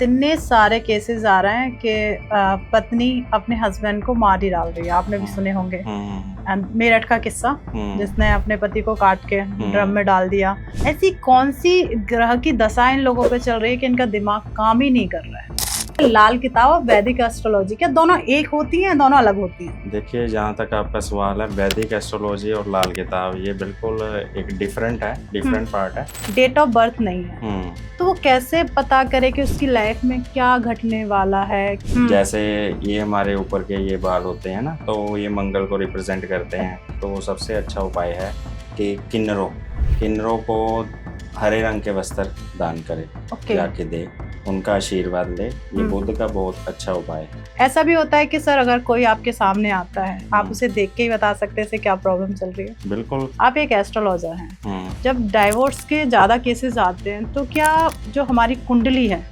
इतने सारे केसेस आ रहे हैं कि पत्नी अपने हस्बैंड को मार ही डाल रही है। आपने भी सुने होंगे। एंड मेरठ का किस्सा, जिसने अपने पति को काट के ड्रम में डाल दिया। ऐसी कौन सी ग्रह की दशा इन लोगों पे चल रही है कि इनका दिमाग काम ही नहीं कर रहा है। लाल किताब और वैदिक एस्ट्रोलॉजी, क्या दोनों एक होती हैं, दोनों अलग होती हैं? देखिए, जहाँ तक आपका सवाल है, वैदिक एस्ट्रोलॉजी और लाल किताब ये बिल्कुल एक डिफरेंट पार्ट है। डेट ऑफ बर्थ नहीं है, तो वो कैसे पता करे कि उसकी लाइफ में क्या घटने वाला है? जैसे ये हमारे ऊपर के ये बाल होते हैं ना, तो ये मंगल को रिप्रेजेंट करते हैं। तो सबसे अच्छा उपाय है कि किन्नरों को हरे रंग के वस्त्र दान करे, जाके दे, उनका आशीर्वाद ले। ये बुध का बहुत अच्छा उपाय है। ऐसा भी होता है कि सर, अगर कोई आपके सामने आता है, आप उसे देख के ही बता सकते हैं क्या प्रॉब्लम चल रही है? बिल्कुल। आप एक एस्ट्रोलॉजर हैं। जब डाइवोर्स के ज्यादा केसेस आते हैं, तो क्या जो हमारी कुंडली है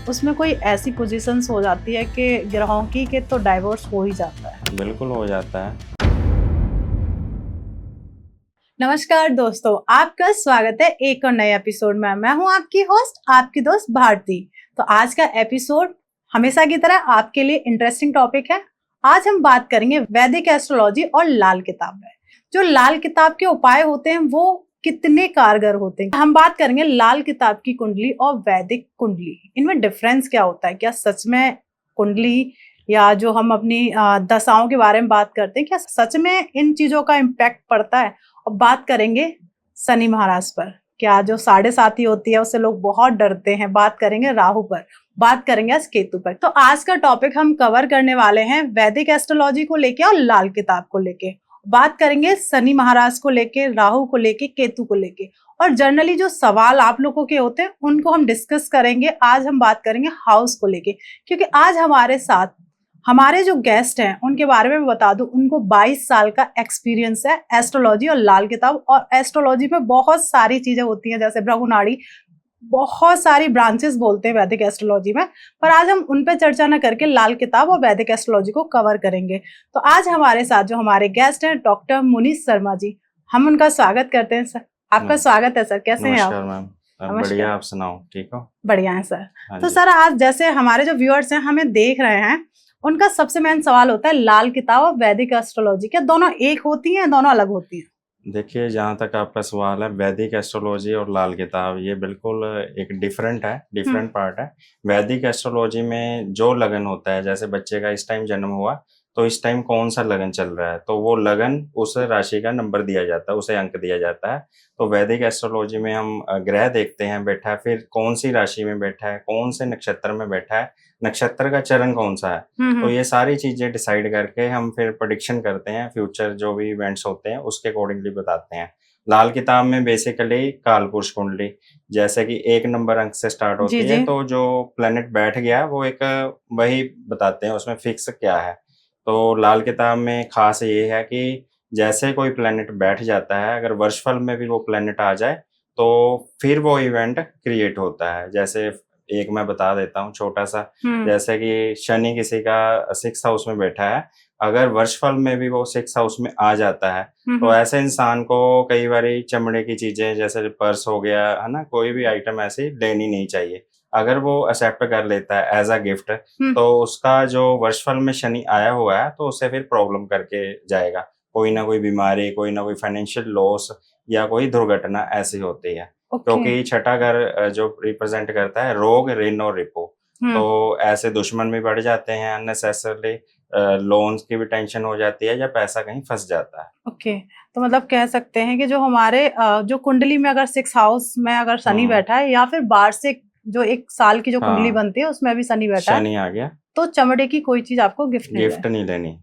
उसमें कोई ऐसी पोजीशंस हो जाती है कि ग्रहों की कि तो डाइवोर्स हो ही जाता है? बिल्कुल हो जाता है। नमस्कार दोस्तों, आपका स्वागत है एक और नए एपिसोड में। मैं हूं आपकी होस्ट, आपकी दोस्त भारती। तो आज का एपिसोड हमेशा की तरह आपके लिए इंटरेस्टिंग टॉपिक है। आज हम बात करेंगे वैदिक एस्ट्रोलॉजी और लाल किताब में। जो लाल किताब के उपाय होते हैं वो कितने कारगर होते हैं। हम बात करेंगे लाल किताब की कुंडली और वैदिक कुंडली, इनमें डिफरेंस क्या होता है। क्या सच में कुंडली या जो हम अपनी दशाओं के बारे में बात करते हैं, क्या सच में इन चीजों का इम्पैक्ट पड़ता है? और बात करेंगे शनि महाराज पर, क्या जो 7.5 होती है उससे लोग बहुत डरते हैं। बात करेंगे राहु पर, बात करेंगे आज केतु पर। तो आज का टॉपिक हम कवर करने वाले हैं वैदिक एस्ट्रोलॉजी को लेके और लाल किताब को लेके। बात करेंगे शनि महाराज को लेके, राहु को लेके, केतु को लेके, और जनरली जो सवाल आप लोगों के होते हैं उनको हम डिस्कस करेंगे। आज हम बात करेंगे हाउस को लेके, क्योंकि आज हमारे साथ हमारे जो गेस्ट हैं उनके बारे में बता दूं, उनको 22 साल का एक्सपीरियंस है एस्ट्रोलॉजी और लाल किताब। और एस्ट्रोलॉजी में बहुत सारी चीजें होती हैं, जैसे भृगुनाड़ी, बहुत सारी ब्रांचेस बोलते हैं वैदिक एस्ट्रोलॉजी में। पर आज हम उन पे चर्चा न करके लाल किताब और वैदिक एस्ट्रोलॉजी को कवर करेंगे। तो आज हमारे साथ जो हमारे गेस्ट हैं डॉक्टर मुनीष शर्मा जी, हम उनका स्वागत करते हैं। सर, आपका स्वागत है सर। कैसे हैं आप? मैम, बढ़िया। आप सुनाओ, ठीक हो? बढ़िया है सर। तो सर, आज जैसे हमारे जो व्यूअर्स हैं हमें देख रहे हैं, उनका सबसे मेन सवाल होता है लाल किताब और वैदिक एस्ट्रोलॉजी, क्या दोनों एक होती हैं, दोनों अलग होती हैं? देखिए, जहाँ तक आपका सवाल है, वैदिक एस्ट्रोलॉजी और लाल किताब ये बिल्कुल एक डिफरेंट पार्ट है। वैदिक एस्ट्रोलॉजी में जो लगन होता है, जैसे बच्चे का इस टाइम जन्म हुआ तो इस टाइम कौन सा लगन चल रहा है, तो वो लगन उस राशि का नंबर दिया जाता है, उसे अंक दिया जाता है। तो वैदिक एस्ट्रोलॉजी में हम ग्रह देखते हैं बैठा है, फिर कौन सी राशि में बैठा है, कौन से नक्षत्र में बैठा है, नक्षत्र का चरण कौन सा है, तो ये सारी चीजें डिसाइड करके हम फिर प्रेडिक्शन करते हैं। फ्यूचर जो भी इवेंट्स होते हैं उसके अकॉर्डिंगली बताते हैं। लाल किताब में बेसिकली कालपुरुष कुंडली, जैसे कि 1 नंबर अंक से स्टार्ट होती है, तो जो प्लेनेट बैठ गया वो एक वही बताते हैं, उसमें फिक्स क्या है। तो लाल किताब में खास ये है कि जैसे कोई प्लेनेट बैठ जाता है, अगर वर्षफल में भी वो प्लेनेट आ जाए तो फिर वो इवेंट क्रिएट होता है। जैसे एक मैं बता देता हूँ छोटा सा, जैसे कि शनि किसी का 6th हाउस में बैठा है, अगर वर्षफल में भी वो 6th हाउस में आ जाता है तो ऐसे इंसान को कई बार चमड़े की चीजें जैसे पर्स हो गया है ना, कोई भी आइटम ऐसी लेनी नहीं चाहिए। अगर वो एक्सेप्ट कर लेता है एज अ गिफ्ट, तो उसका जो वर्षफल में शनि आया हुआ है तो उससे फिर प्रॉब्लम करके जाएगा। कोई ना कोई बीमारी, कोई ना कोई फाइनेंशियल लॉस या कोई दुर्घटना ऐसी होती है। क्योंकि छठा घर जो रिप्रेजेंट करता है रोग, ऋण और रिपो, तो ऐसे दुश्मन भी बढ़ जाते हैं, अननेसेसरली लोन्स की भी टेंशन हो जाती है या पैसा कहीं फंस जाता है। ओके, तो मतलब कह सकते हैं कि जो हमारे जो कुंडली में अगर 6th हाउस में अगर शनि बैठा है, या फिर वार्षिक जो 1 साल की जो कुंडली बनती है उसमें भी शनि बैठा है, शनि आ गया, तो चमड़े की कोई चीज आपको गिफ्ट नहीं लेनी।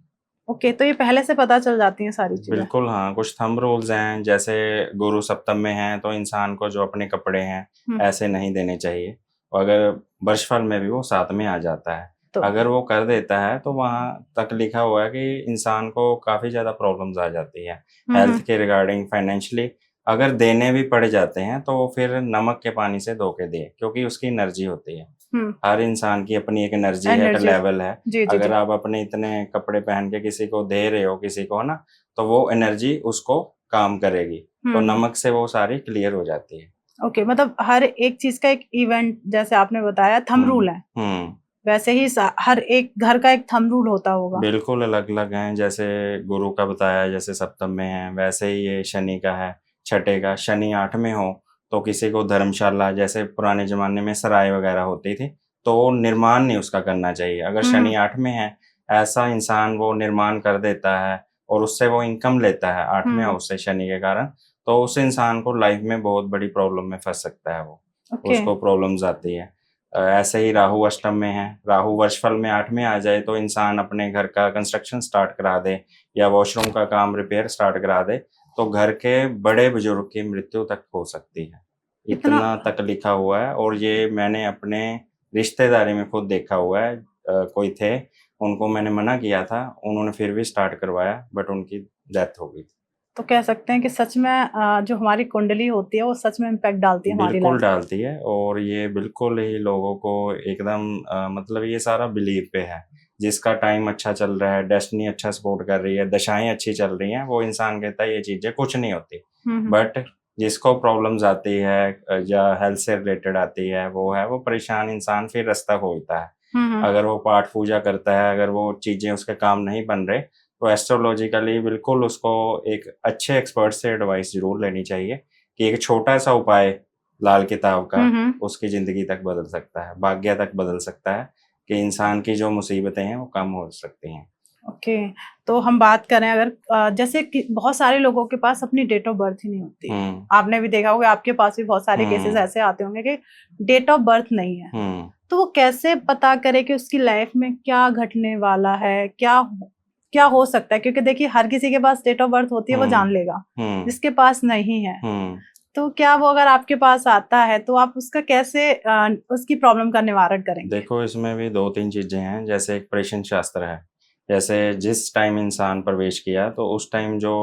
ओके, तो ये पहले से पता चल जाती हैं सारी चीजें? बिल्कुल, हाँ। कुछ थंब रूल्स हैं, जैसे गुरु सप्तम में है तो इंसान को जो अपने कपड़े हैं ऐसे नहीं देने चाहिए, और अगर वर्षफल में भी वो साथ में आ जाता है, तो अगर वो कर देता है तो वहां तक लिखा हुआ है कि इंसान को काफी ज्यादा प्रॉब्लम्स आ जाती है हेल्थ के रिगार्डिंग, फाइनेंशियली। अगर देने भी पड़ जाते हैं तो फिर नमक के पानी से धो के दे, क्योंकि उसकी एनर्जी होती है। हर इंसान की अपनी एक एनर्जी है, एक लेवल है। अगर आप अपने इतने कपड़े पहन के किसी को दे रहे हो, किसी को ना, तो वो एनर्जी उसको काम करेगी, तो नमक से वो सारी क्लियर हो जाती है। ओके, मतलब हर एक चीज का एक इवेंट, जैसे आपने बताया थंब रूल है, वैसे ही हर एक घर का एक थंब रूल होता होगा। बिल्कुल अलग अलग हैं। जैसे गुरु का बताया, जैसे सप्तम में है, वैसे ही ये शनि का है, छठे का। शनि 8 में हो तो किसी को धर्मशाला, जैसे पुराने जमाने में सराय वगैरह होती थी, तो निर्माण नहीं उसका करना चाहिए। अगर शनि 8 में है, ऐसा इंसान वो निर्माण कर देता है और उससे वो इनकम लेता है 8वें हाउस से शनि के कारण, तो उस इंसान को लाइफ में बहुत बड़ी प्रॉब्लम में फंस सकता है वो। ओके। उसको प्रॉब्लम्स आती है। ऐसे ही राहु अष्टम में है, राहु वर्षफल में 8 में आ जाए तो इंसान अपने घर का कंस्ट्रक्शन स्टार्ट करा दे या वॉशरूम का काम रिपेयर स्टार्ट करा दे, तो घर के बड़े बुजुर्ग की मृत्यु तक हो सकती है। इतना तक लिखा हुआ है, और ये मैंने अपने रिश्तेदारी में खुद देखा हुआ है। कोई थे, उनको मैंने मना किया था, उन्होंने फिर भी स्टार्ट करवाया, बट उनकी डेथ हो गई। तो कह सकते हैं कि सच में जो हमारी कुंडली होती है वो सच में इम्पैक्ट डालती है हमारी बिल्कुल लाइफ। डालती है, और ये बिल्कुल ही लोगों को एकदम मतलब ये सारा बिलीव पे है। जिसका टाइम अच्छा चल रहा है, डेस्टिनी अच्छा सपोर्ट कर रही है, दशाएं अच्छी चल रही हैं, वो इंसान कहता है ये चीजें कुछ नहीं होती। बट जिसको प्रॉब्लम्स आती है या हेल्थ से रिलेटेड आती है, वो परेशान इंसान फिर रास्ता खोजता है। अगर वो पाठ पूजा करता है, अगर वो चीजें उसके काम नहीं बन रहे, तो एस्ट्रोलॉजिकली बिल्कुल उसको एक अच्छे एक्सपर्ट से एडवाइस जरूर लेनी चाहिए कि एक छोटा सा उपाय लाल किताब का उसकी जिंदगी तक बदल सकता है, भाग्य तक बदल सकता है, कि इंसान की जो मुसीबतें हैं वो कम हो सकती हैं। ओके, तो हम बात करें अगर जैसे कि बहुत सारे लोगों के पास अपनी डेट ऑफ बर्थ ही नहीं होती है। आपने भी देखा होगा, आपके पास भी बहुत सारे केसेस ऐसे आते होंगे कि डेट ऑफ बर्थ नहीं है, तो वो कैसे पता करे कि उसकी लाइफ में क्या घटने वाला है, क्या हो सकता है? क्योंकि देखिए हर किसी के पास डेट ऑफ बर्थ होती है, वो जान लेगा, जिसके पास नहीं है तो क्या वो अगर आपके पास आता है तो आप उसका कैसे उसकी प्रॉब्लम का निवारण करेंगे? देखो, इसमें भी 2-3 चीजें हैं। जैसे एक प्रेषण शास्त्र है, जैसे जिस टाइम इंसान प्रवेश किया तो उस टाइम जो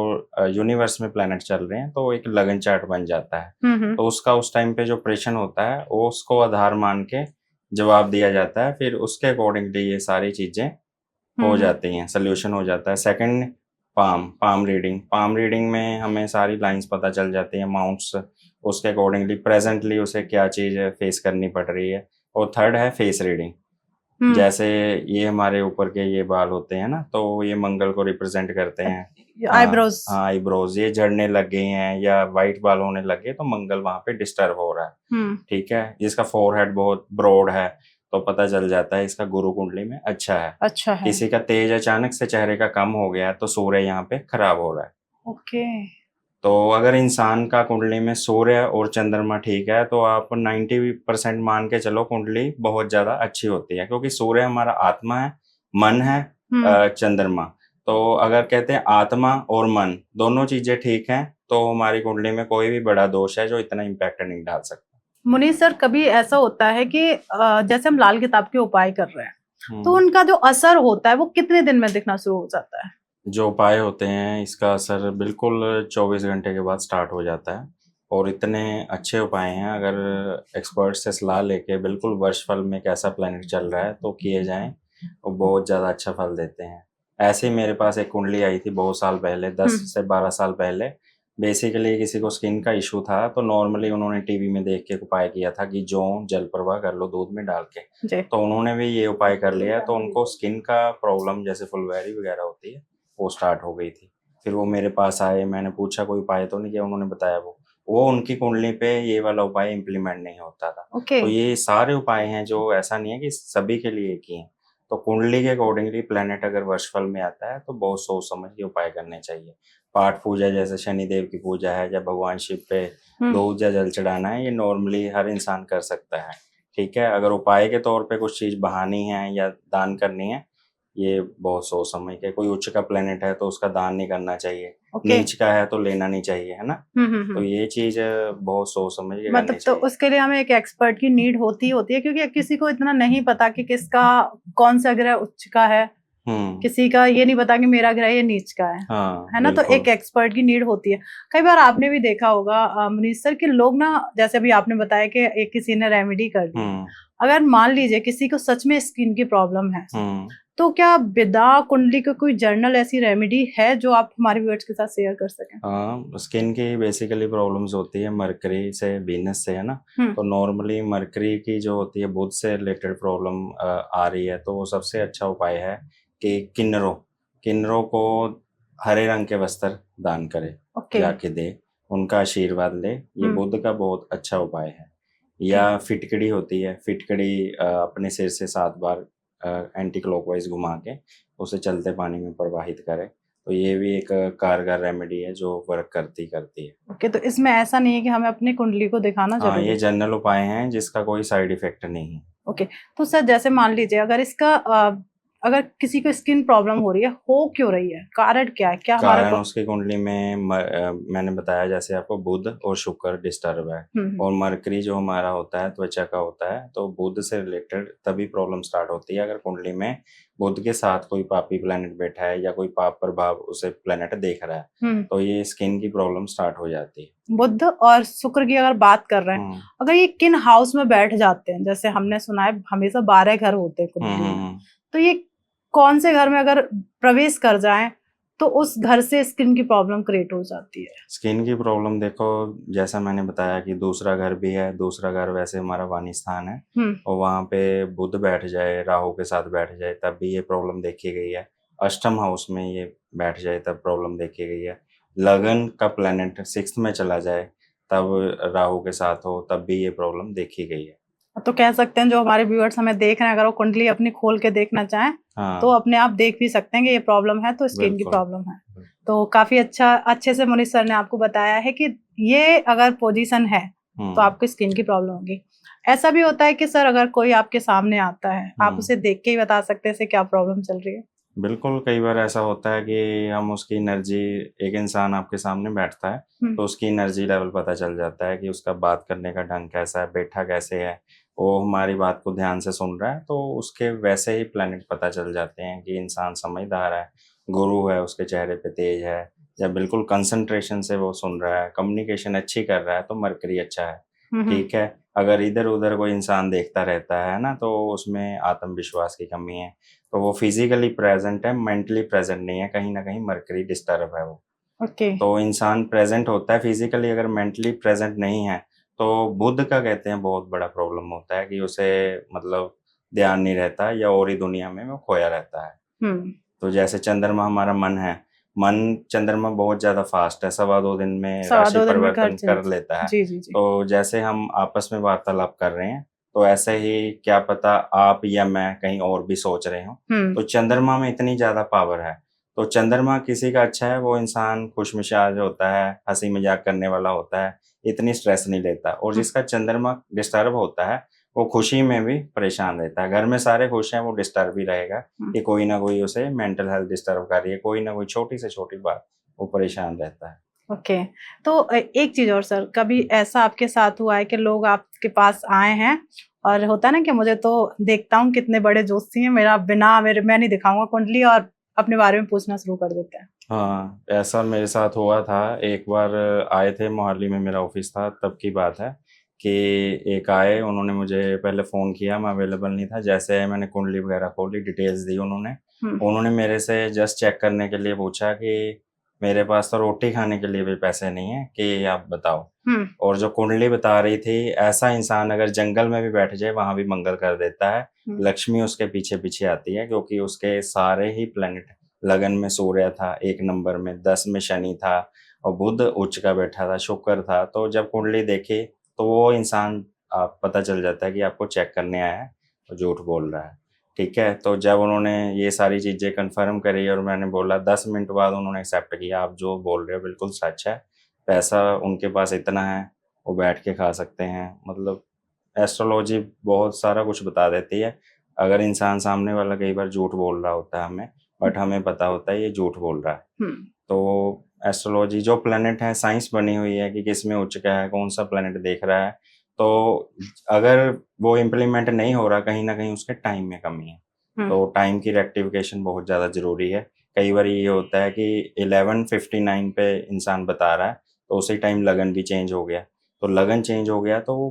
यूनिवर्स में प्लैनेट चल रहे हैं, तो एक लगन चार्ट बन जाता है। तो उसका उस टाइम पे जो प्रेषण होता है वो उसको आधार मान के जवाब दिया जाता है, फिर उसके अकॉर्डिंगली ये सारी चीजें हो जाती हैं, सोल्यूशन हो जाता है। सेकंड, पाम रीडिंग में हमें सारी लाइंस पता चल जाती हैं, माउंट्स, उसके अकॉर्डिंगली प्रेजेंटली उसे क्या चीज फेस करनी पड़ रही है। और थर्ड है फेस रीडिंग। जैसे ये हमारे ऊपर के ये बाल होते हैं ना, तो ये मंगल को रिप्रेजेंट करते हैं। आईब्रोज। हाँ, आईब्रोज ये झड़ने लग गए हैं या वाइट बाल होने लगे, तो मंगल वहां पे डिस्टर्ब हो रहा है। ठीक है। जिसका फोरहेड बहुत ब्रॉड है, तो पता चल जाता है इसका गुरु कुंडली में अच्छा है। किसी का तेज अचानक से चेहरे का कम हो गया, तो सूर्य यहाँ पे खराब हो रहा है। ओके। तो अगर इंसान का कुंडली में सूर्य और चंद्रमा ठीक है, तो आप 90% मान के चलो कुंडली बहुत ज्यादा अच्छी होती है, क्योंकि सूर्य हमारा आत्मा है, मन है। चंद्रमा, तो अगर कहते हैं आत्मा और मन दोनों चीजें ठीक हैं, तो हमारी कुंडली में कोई भी बड़ा दोष है जो इतना इम्पैक्ट नहीं डाल सकता। मुनीष सर, कभी ऐसा होता है कि जैसे हम लाल किताब के उपाय कर रहे हैं, तो उनका जो असर होता है वो कितने दिन में दिखना शुरू हो जाता है? जो उपाय होते हैं इसका असर बिल्कुल 24 घंटे के बाद स्टार्ट हो जाता है, और इतने अच्छे उपाय हैं। अगर एक्सपर्ट से सलाह लेके बिल्कुल वर्षफल में कैसा प्लैनेट चल रहा है तो किए जाएं, वो बहुत ज़्यादा अच्छा फल देते हैं। ऐसे ही मेरे पास एक कुंडली आई थी बहुत साल पहले, 10 से 12 साल पहले। बेसिकली किसी को स्किन का इशू था, तो नॉर्मली उन्होंने टीवी में देख के उपाय किया था कि जौ जल प्रवाह कर लो दूध में डाल के, तो उन्होंने भी ये उपाय कर लिया, तो उनको स्किन का प्रॉब्लम जैसे फुलवैरी वगैरह होती है वो स्टार्ट हो गई थी। फिर वो मेरे पास आए, मैंने पूछा कोई उपाय तो नहीं किया, उन्होंने बताया वो उनकी कुंडली पे ये वाला उपाय इम्प्लीमेंट नहीं होता था। तो ये सारे उपाय हैं जो ऐसा नहीं है कि सभी के लिए एक ही हैं। तो कुंडली के अकॉर्डिंगली प्लेनेट अगर वर्षफल में आता है तो बहुत सोच समझ के उपाय करने चाहिए। पाठ पूजा जैसे शनिदेव की पूजा है, या भगवान शिव पे दूध या जल चढ़ाना है, ये नॉर्मली हर इंसान कर सकता है। ठीक है। अगर उपाय के तौर पे कुछ चीज बहानी है या दान करनी है, ये बहुत सोच समझ के। कोई उच्च का प्लेनेट है तो उसका दान नहीं करना चाहिए, नीच का है तो लेना नहीं चाहिए, है ना। तो ये चीज बहुत सोच समझ के मतलब तो उसके लिए हमें एक एक्सपर्ट की नीड होती है, क्योंकि किसी को इतना नहीं पता कि किसका कौन सा ग्रह उच्च का है, किसी का ये नहीं पता कि मेरा ग्रह ये नीच का है। है ना। तो एक एक्सपर्ट की नीड होती है। कई बार आपने भी देखा होगा मनीष सर कि लोग ना, जैसे अभी आपने बताया कि एक किसी ने रेमेडी कर दी, अगर मान लीजिए किसी को सच में स्किन की प्रॉब्लम है, तो क्या बिना कुंडली का कोई जर्नल ऐसी रेमेडी है जो आप हमारे व्यूअर्स के साथ शेयर कर सकें? हाँ, स्किन की बेसिकली प्रॉब्लम्स होती है मरकरी से, वीनस से, है ना? हम्म। तो नॉर्मली मरकरी की जो होती है, बुध से रिलेटेड प्रॉब्लम आ रही है, तो वो सबसे अच्छा उपाय है कि किन्नरों को हरे रंग के वस्त्र दान करे, ओके। जाके दे, उनका आशीर्वाद ले। ये बुध का बहुत अच्छा उपाय है। या फिटकड़ी होती है, फिटकड़ी अपने सिर से 7 बार एंटी क्लॉकवाइज घुमा के उसे चलते पानी में प्रवाहित करे, तो ये भी एक कारगर रेमेडी है जो वर्क करती है। ओके, तो इसमें ऐसा नहीं है कि हमें अपनी कुंडली को दिखाना हाँ, जरूरी ये है? जनरल उपाय हैं जिसका कोई साइड इफेक्ट नहीं है। ओके, तो सर जैसे मान लीजिए अगर इसका अगर किसी को स्किन प्रॉब्लम हो रही है, हो क्यों रही है, कारण क्या है, क्या हमारा कारण उसकी कुंडली में मैंने बताया जैसे आपको, बुध और शुक्र डिस्टर्ब है, और मरकरी जो हमारा होता है त्वचा का होता है, तो बुध से रिलेटेड तभी प्रॉब्लम स्टार्ट होती है अगर कुंडली में बुध के साथ कोई पापी प्लेनेट बैठा है या कोई पाप प्रभाव उसे प्लेनेट देख रहा है, तो ये स्किन की प्रॉब्लम स्टार्ट हो जाती है। बुध और शुक्र की अगर बात कर रहे हैं, अगर ये किन हाउस में बैठ जाते हैं, जैसे हमने सुना है हमेशा 12 घर होते हैं कुंडली में, तो ये कौन से घर में अगर प्रवेश कर जाएं तो उस घर से स्किन की प्रॉब्लम क्रिएट हो जाती है? स्किन की प्रॉब्लम देखो, जैसा मैंने बताया कि दूसरा घर भी है, दूसरा घर वैसे हमारा वाणी स्थान है, और वहाँ पे बुध बैठ जाए, राहु के साथ बैठ जाए, तब भी ये प्रॉब्लम देखी गई है। अष्टम हाउस में ये बैठ जाए तब प्रॉब्लम देखी गई है। लगन का प्लेनेट 6th में चला जाए तब राहु के साथ हो, तब भी ये प्रॉब्लम देखी गई है। तो कह सकते हैं जो हमारे व्यूअर्स हमें देख रहे हैं, अगर वो कुंडली अपनी खोल के देखना चाहें, तो अपने आप देख भी सकते हैं कि ये प्रॉब्लम है तो स्किन की प्रॉब्लम है। तो काफी अच्छे से मुनीष सर ने आपको बताया है कि ये अगर पोजीशन है तो आपको स्किन की प्रॉब्लम होगी। ऐसा भी होता है कि सर अगर कोई आपके सामने आता है, आप उसे देख के ही बता सकते हैं क्या प्रॉब्लम चल रही है? बिल्कुल, कई बार ऐसा होता है कि हम उसकी एनर्जी, एक इंसान आपके सामने बैठता है तो उसकी एनर्जी लेवल पता चल जाता है कि उसका बात करने का ढंग कैसा है, बैठा कैसे है, वो हमारी बात को ध्यान से सुन रहा है, तो उसके वैसे ही प्लैनेट पता चल जाते हैं कि इंसान समझदार है, गुरु है, उसके चेहरे पे तेज है, या बिल्कुल कंसंट्रेशन से वो सुन रहा है, कम्युनिकेशन अच्छी कर रहा है, तो मरकरी अच्छा है। ठीक है, अगर इधर-उधर कोई इंसान देखता रहता है ना, तो उसमें आत्मविश्वास की कमी है, तो वो फिजिकली प्रेजेंट है, मेंटली प्रेजेंट नहीं है, कहीं न कहीं मरकरी डिस्टर्ब है वो। ओके। तो इंसान प्रेजेंट होता है फिजिकली, अगर मेंटली प्रेजेंट नहीं है, तो बुध का कहते हैं बहुत बड़ा प्रॉब्लम होता है कि उसे मतलब ध्यान नहीं रहता या और ही दुनिया में वो खोया रहता है। तो जैसे चंद्रमा हमारा मन है, मन चंद्रमा बहुत ज़्यादा फास्ट है, 2.25 दिन में राशि परिवर्तन कर लेता है। जी, जी, जी। तो जैसे हम आपस में वार्तालाप कर रहे हैं, तो ऐसे ही क्या पता आप या मैं कहीं और भी सोच रहे हों। तो चंद्रमा में इतनी ज़्यादा पावर है। तो चंद्रमा किसी का अच्छा है, वो इंसान खुशमिजाज होता है, हँसी मज़ाक करने वाला होता है, इतनी स्ट्रेस नहीं लेता, और जिसका चंद्रमा डिस्टर्ब होता है, वो खुशी में भी परेशान रहता है। घर में सारे खुश हैं, वो डिस्टर्ब ही रहेगा कि कोई ना कोई उसे मेंटल हेल्थ डिस्टर्ब कर रही है, कोई ना कोई छोटी से छोटी बात वो परेशान रहता है। ओके, तो एक चीज़ और सर, कभी ऐसा आपके साथ हुआ है कि लोग आपके पास आए हैं और होता है ना कि मुझे तो देखता हूँ कितने बड़े ज्योतिषी हैं, मैं नहीं दिखाऊँगा कुंडली, और अपने बारे में पूछना शुरू कर देते हैं? हाँ, ऐसा मेरे साथ हुआ था। एक बार आए थे, मोहाली में मेरा ऑफ़िस था, तब की बात है कि एक आए, उन्होंने मुझे पहले फ़ोन किया, मैं अवेलेबल नहीं था। जैसे मैंने कुंडली वगैरह खोली, डिटेल्स दी उन्होंने। उन्होंने मेरे से जस्ट चेक करने के लिए पूछा कि मेरे पास तो रोटी खाने के लिए भी पैसे नहीं हैं, कि आप बताओ। और जो कुंडली बता रही थी, ऐसा इंसान अगर जंगल में भी बैठ जाए, वहाँ भी मंगल कर देता है। लक्ष्मी उसके पीछे-पीछे आती है, क्योंकि उसके सारे ही प्लैनेट, लगन में सूर्य था 1 नंबर में, 10 में शनि था, और बुध उच्च का बैठा था, शुक्र था। तो जब कुंडली देखी, तो वो इंसान पता चल जाता है कि आपको चेक करने आया है और झूठ बोल रहा है। ठीक है? तो जब उन्होंने ये सारी चीज़ें कन्फर्म करी और मैंने बोला, 10 मिनट बाद उन्होंने एक्सेप्ट किया, आप जो बोल रहे हो बिल्कुल सच है। पैसा उनके पास इतना है, वो बैठ के खा सकते हैं। मतलब एस्ट्रोलॉजी बहुत सारा कुछ बता देती है। अगर इंसान सामने वाला कई बार झूठ बोल रहा होता है हमें, बट हमें पता होता है ये झूठ बोल रहा है। तो एस्ट्रोलॉजी, जो प्लैनेट है, साइंस बनी हुई है कि किसमें उच्च का है, कौन-सा प्लैनेट देख रहा है। तो अगर वो इम्प्लीमेंट नहीं हो रहा, कहीं न कहीं उसके टाइम में कमी है। तो टाइम की रेक्टिफिकेशन बहुत ज़्यादा ज़रूरी है। कई बार ये होता है कि 11:59 पे इंसान बता रहा है, तो उसी टाइम लगन भी चेंज हो गया। तो लगन चेंज हो गया तो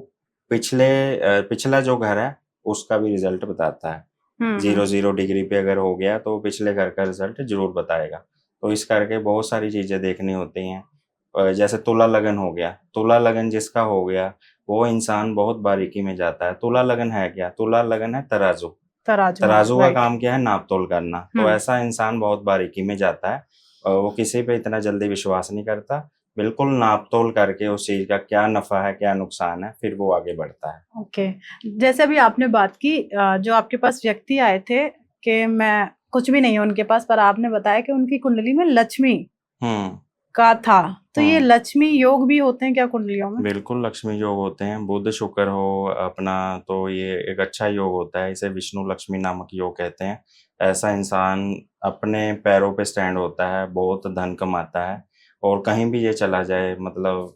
पिछला जो घर है, उसका भी रिज़ल्ट बताता है। जीरो 0 डिग्री पे अगर हो गया तो पिछले घर का रिजल्ट जरूर बताएगा। तो इस करके बहुत सारी चीजें देखनी होती हैं। जैसे तुला लगन हो गया, तुला लगन जिसका हो गया वो इंसान बहुत बारीकी में जाता है। तुला लगन है क्या? तुला लगन है तराजू। तराजू, हाँ, तराजू का राइट। काम क्या है? नाप तोल करना। तो ऐसा इंसान बहुत बारीकी में जाता है। वो किसी पे इतना जल्दी विश्वास नहीं करता। बिल्कुल नाप तोल करके उस चीज का क्या नफा है क्या नुकसान है फिर वो आगे बढ़ता है। ओके, जैसे अभी आपने बात की जो आपके पास व्यक्ति आए थे कि मैं कुछ भी नहीं है उनके पास, पर आपने बताया कि उनकी कुंडली में लक्ष्मी हम्म का था, तो ये हम्म लक्ष्मी योग भी होते हैं क्या कुंडलियों में? बिल्कुल लक्ष्मी योग होते हैं। बुध शुक्र हो अपना तो ये एक अच्छा योग होता है। इसे विष्णु लक्ष्मी नामक योग कहते हैं। ऐसा इंसान अपने पैरों पे स्टैंड होता है, बहुत धन कमाता है और कहीं भी ये चला जाए मतलब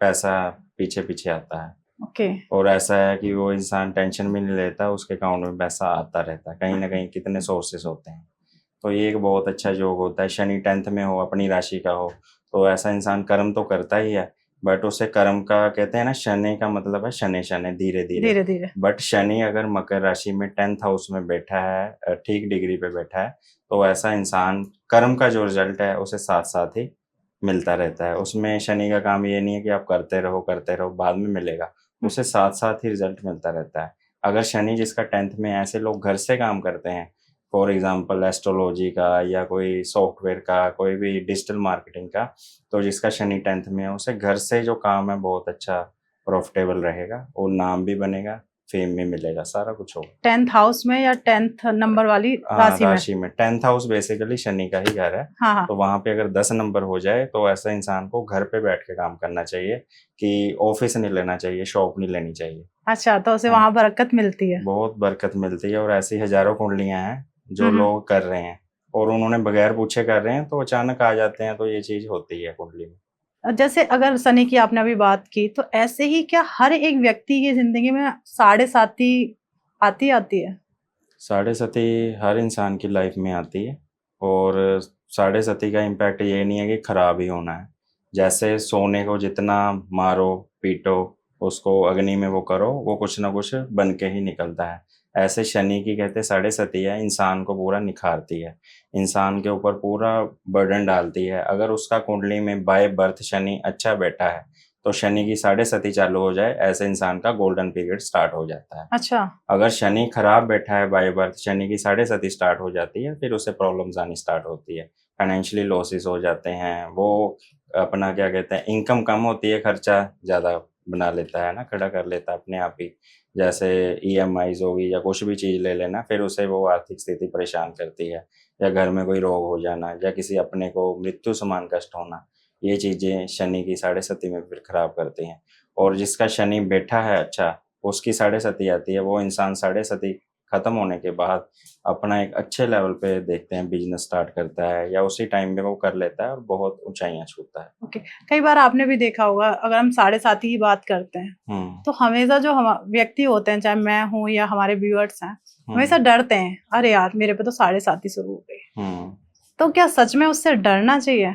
पैसा पीछे पीछे आता है। ओके। और ऐसा है कि वो इंसान टेंशन भी नहीं लेता, उसके अकाउंट में पैसा आता रहता है। कहीं ना कहीं कितने सोर्सेस होते हैं। तो ये एक बहुत अच्छा योग होता है। शनि 10th में हो, अपनी राशि का हो, तो ऐसा इंसान कर्म तो करता ही है बट उसे कर्म का कहते हैं ना, शनि का मतलब है शनि शनि धीरे धीरे। धीरे धीरे। बट शनि अगर मकर राशि में 10th हाउस में बैठा है, ठीक डिग्री पे बैठा है, तो ऐसा इंसान कर्म का जो रिजल्ट है उसे साथ साथ ही मिलता रहता है। उसमें शनि का काम ये नहीं है कि आप करते रहो बाद में मिलेगा, उसे साथ साथ ही रिजल्ट मिलता रहता है। अगर शनि जिसका 10th में, ऐसे लोग घर से काम करते हैं, फॉर एग्जांपल एस्ट्रोलॉजी का या कोई सॉफ्टवेयर का, कोई भी डिजिटल मार्केटिंग का, तो जिसका शनि 10th में है उसे घर से जो काम है बहुत अच्छा प्रॉफिटेबल रहेगा और नाम भी बनेगा, फेम भी मिलेगा, सारा कुछ होगा। 10th हाउस में या 10th नंबर वाली हाँ, राशि में? राशि में 10th हाउस बेसिकली शनि का ही घर है। हाँ हाँ। तो वहां पे अगर 10 नंबर हो जाए तो ऐसा इंसान को घर पे बैठ के काम करना चाहिए, कि ऑफिस नहीं लेना चाहिए, शॉप नहीं लेनी चाहिए। अच्छा, तो उसे हाँ, वहां बरकत मिलती है। बहुत बरकत मिलती है और ऐसी हजारों कुंडलियां हैं जो हम्म। लोग कर रहे हैं और उन्होंने बगैर पूछे कर रहे हैं तो अचानक आ जाते हैं। तो ये चीज होती है कुंडली में। जैसे अगर शनि की आपने अभी बात की, तो ऐसे ही क्या हर एक व्यक्ति की जिंदगी में साढ़े साती आती है? साढ़े सती हर इंसान की लाइफ में आती है और साढ़े सती का इम्पैक्ट ये नहीं है कि खराब ही होना है। जैसे सोने को जितना मारो पीटो, उसको अग्नि में वो करो, वो कुछ ना कुछ बन के ही निकलता है। ऐसे शनि की कहते साढ़े सती है, इंसान को पूरा निखारती है, इंसान के ऊपर पूरा बर्डन डालती है। अगर उसका कुंडली में बाय बर्थ शनि अच्छा बैठा है तो शनि की साढ़े सती चालू हो जाए, ऐसे इंसान का गोल्डन पीरियड स्टार्ट हो जाता है। अच्छा। अगर शनि खराब बैठा है बाय बर्थ, शनि की साढ़े सती स्टार्ट हो जाती है, फिर उसे प्रॉब्लम्स आनी स्टार्ट होती है, फाइनेंशियली लॉसेस हो जाते हैं। वो अपना क्या कहते हैं, इनकम कम होती है, खर्चा ज़्यादा बना लेता है ना, खड़ा कर लेता है अपने आप ही। जैसे ईएमआईज होगी या कुछ भी चीज़ ले लेना, फिर उसे वो आर्थिक स्थिति परेशान करती है, या घर में कोई रोग हो जाना या किसी अपने को मृत्यु समान कष्ट होना, ये चीज़ें शनि की साढ़े सती में फिर खराब करती हैं। और जिसका शनि बैठा है अच्छा, उसकी साढ़े सती आती है, वो इंसान साढ़े सती खत्म होने के बाद अपना एक अच्छे लेवल पे देखते हैं बिजनेस स्टार्ट करता है या उसी टाइम में वो कर लेता है और बहुत ऊंचाइयां छूता है। ओके। कई बार आपने भी देखा होगा, अगर हम साढ़े साती की बात करते हैं तो हमेशा जो हम व्यक्ति होते हैं, चाहे मैं हूँ या हमारे व्यूअर्स हैं, हमेशा डरते हैं, अरे यार मेरे पे तो साढ़े साती शुरू हो गई। तो क्या सच में उससे डरना चाहिए?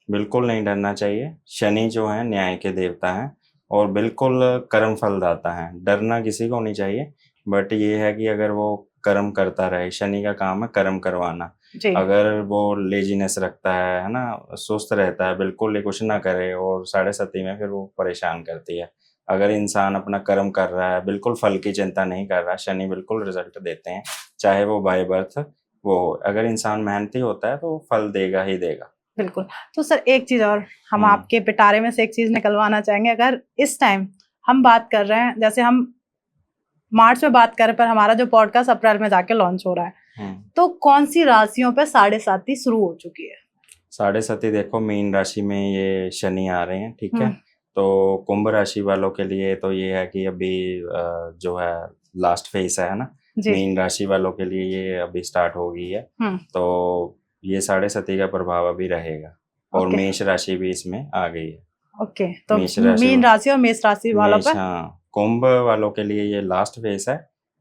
बिल्कुल नहीं डरना चाहिए। शनि जो है न्याय के देवता हैं और बिल्कुल कर्म फलदाता है। डरना किसी को नहीं चाहिए, बट ये है कि अगर वो कर्म करता रहे, शनि का काम है कर्म करवाना। जी। अगर वो लेजीनेस रखता है ना, सुस्त रहता है, बिल्कुल ही कुछ ना करे और साढ़े सती में फिर वो परेशान करती है। अगर इंसान अपना कर्म कर रहा है, बिल्कुल फल की चिंता नहीं कर रहा, शनि बिल्कुल रिजल्ट देते हैं, चाहे वो बाय बर्थ वो हो। अगर इंसान मेहनती होता है तो वो फल देगा ही देगा। बिल्कुल। तो सर एक चीज और हम आपके पिटारे में से एक चीज निकलवाना चाहेंगे। अगर इस टाइम हम बात कर रहे हैं, जैसे हम मार्च में बात कर रहे हैं, पर हमारा जो पॉडकास्ट अप्रैल में जाके लॉन्च हो रहा है, तो कौन सी राशियों पे साढ़े साती शुरू हो चुकी है? साढ़े सती देखो, मीन राशि में ये शनि आ रहे हैं, ठीक है। तो कुंभ राशि वालों के लिए तो ये है कि अभी जो है लास्ट फेज है ना, मीन राशि वालों के लिए ये अभी स्टार्ट हो गई है। तो ये साढ़े सती का प्रभाव अभी रहेगा और मेष राशि भी इसमें आ गई है। ओके, तो मीन राशि और मेष राशि वालों का, हाँ, कुंभ वालों के लिए ये लास्ट फेज है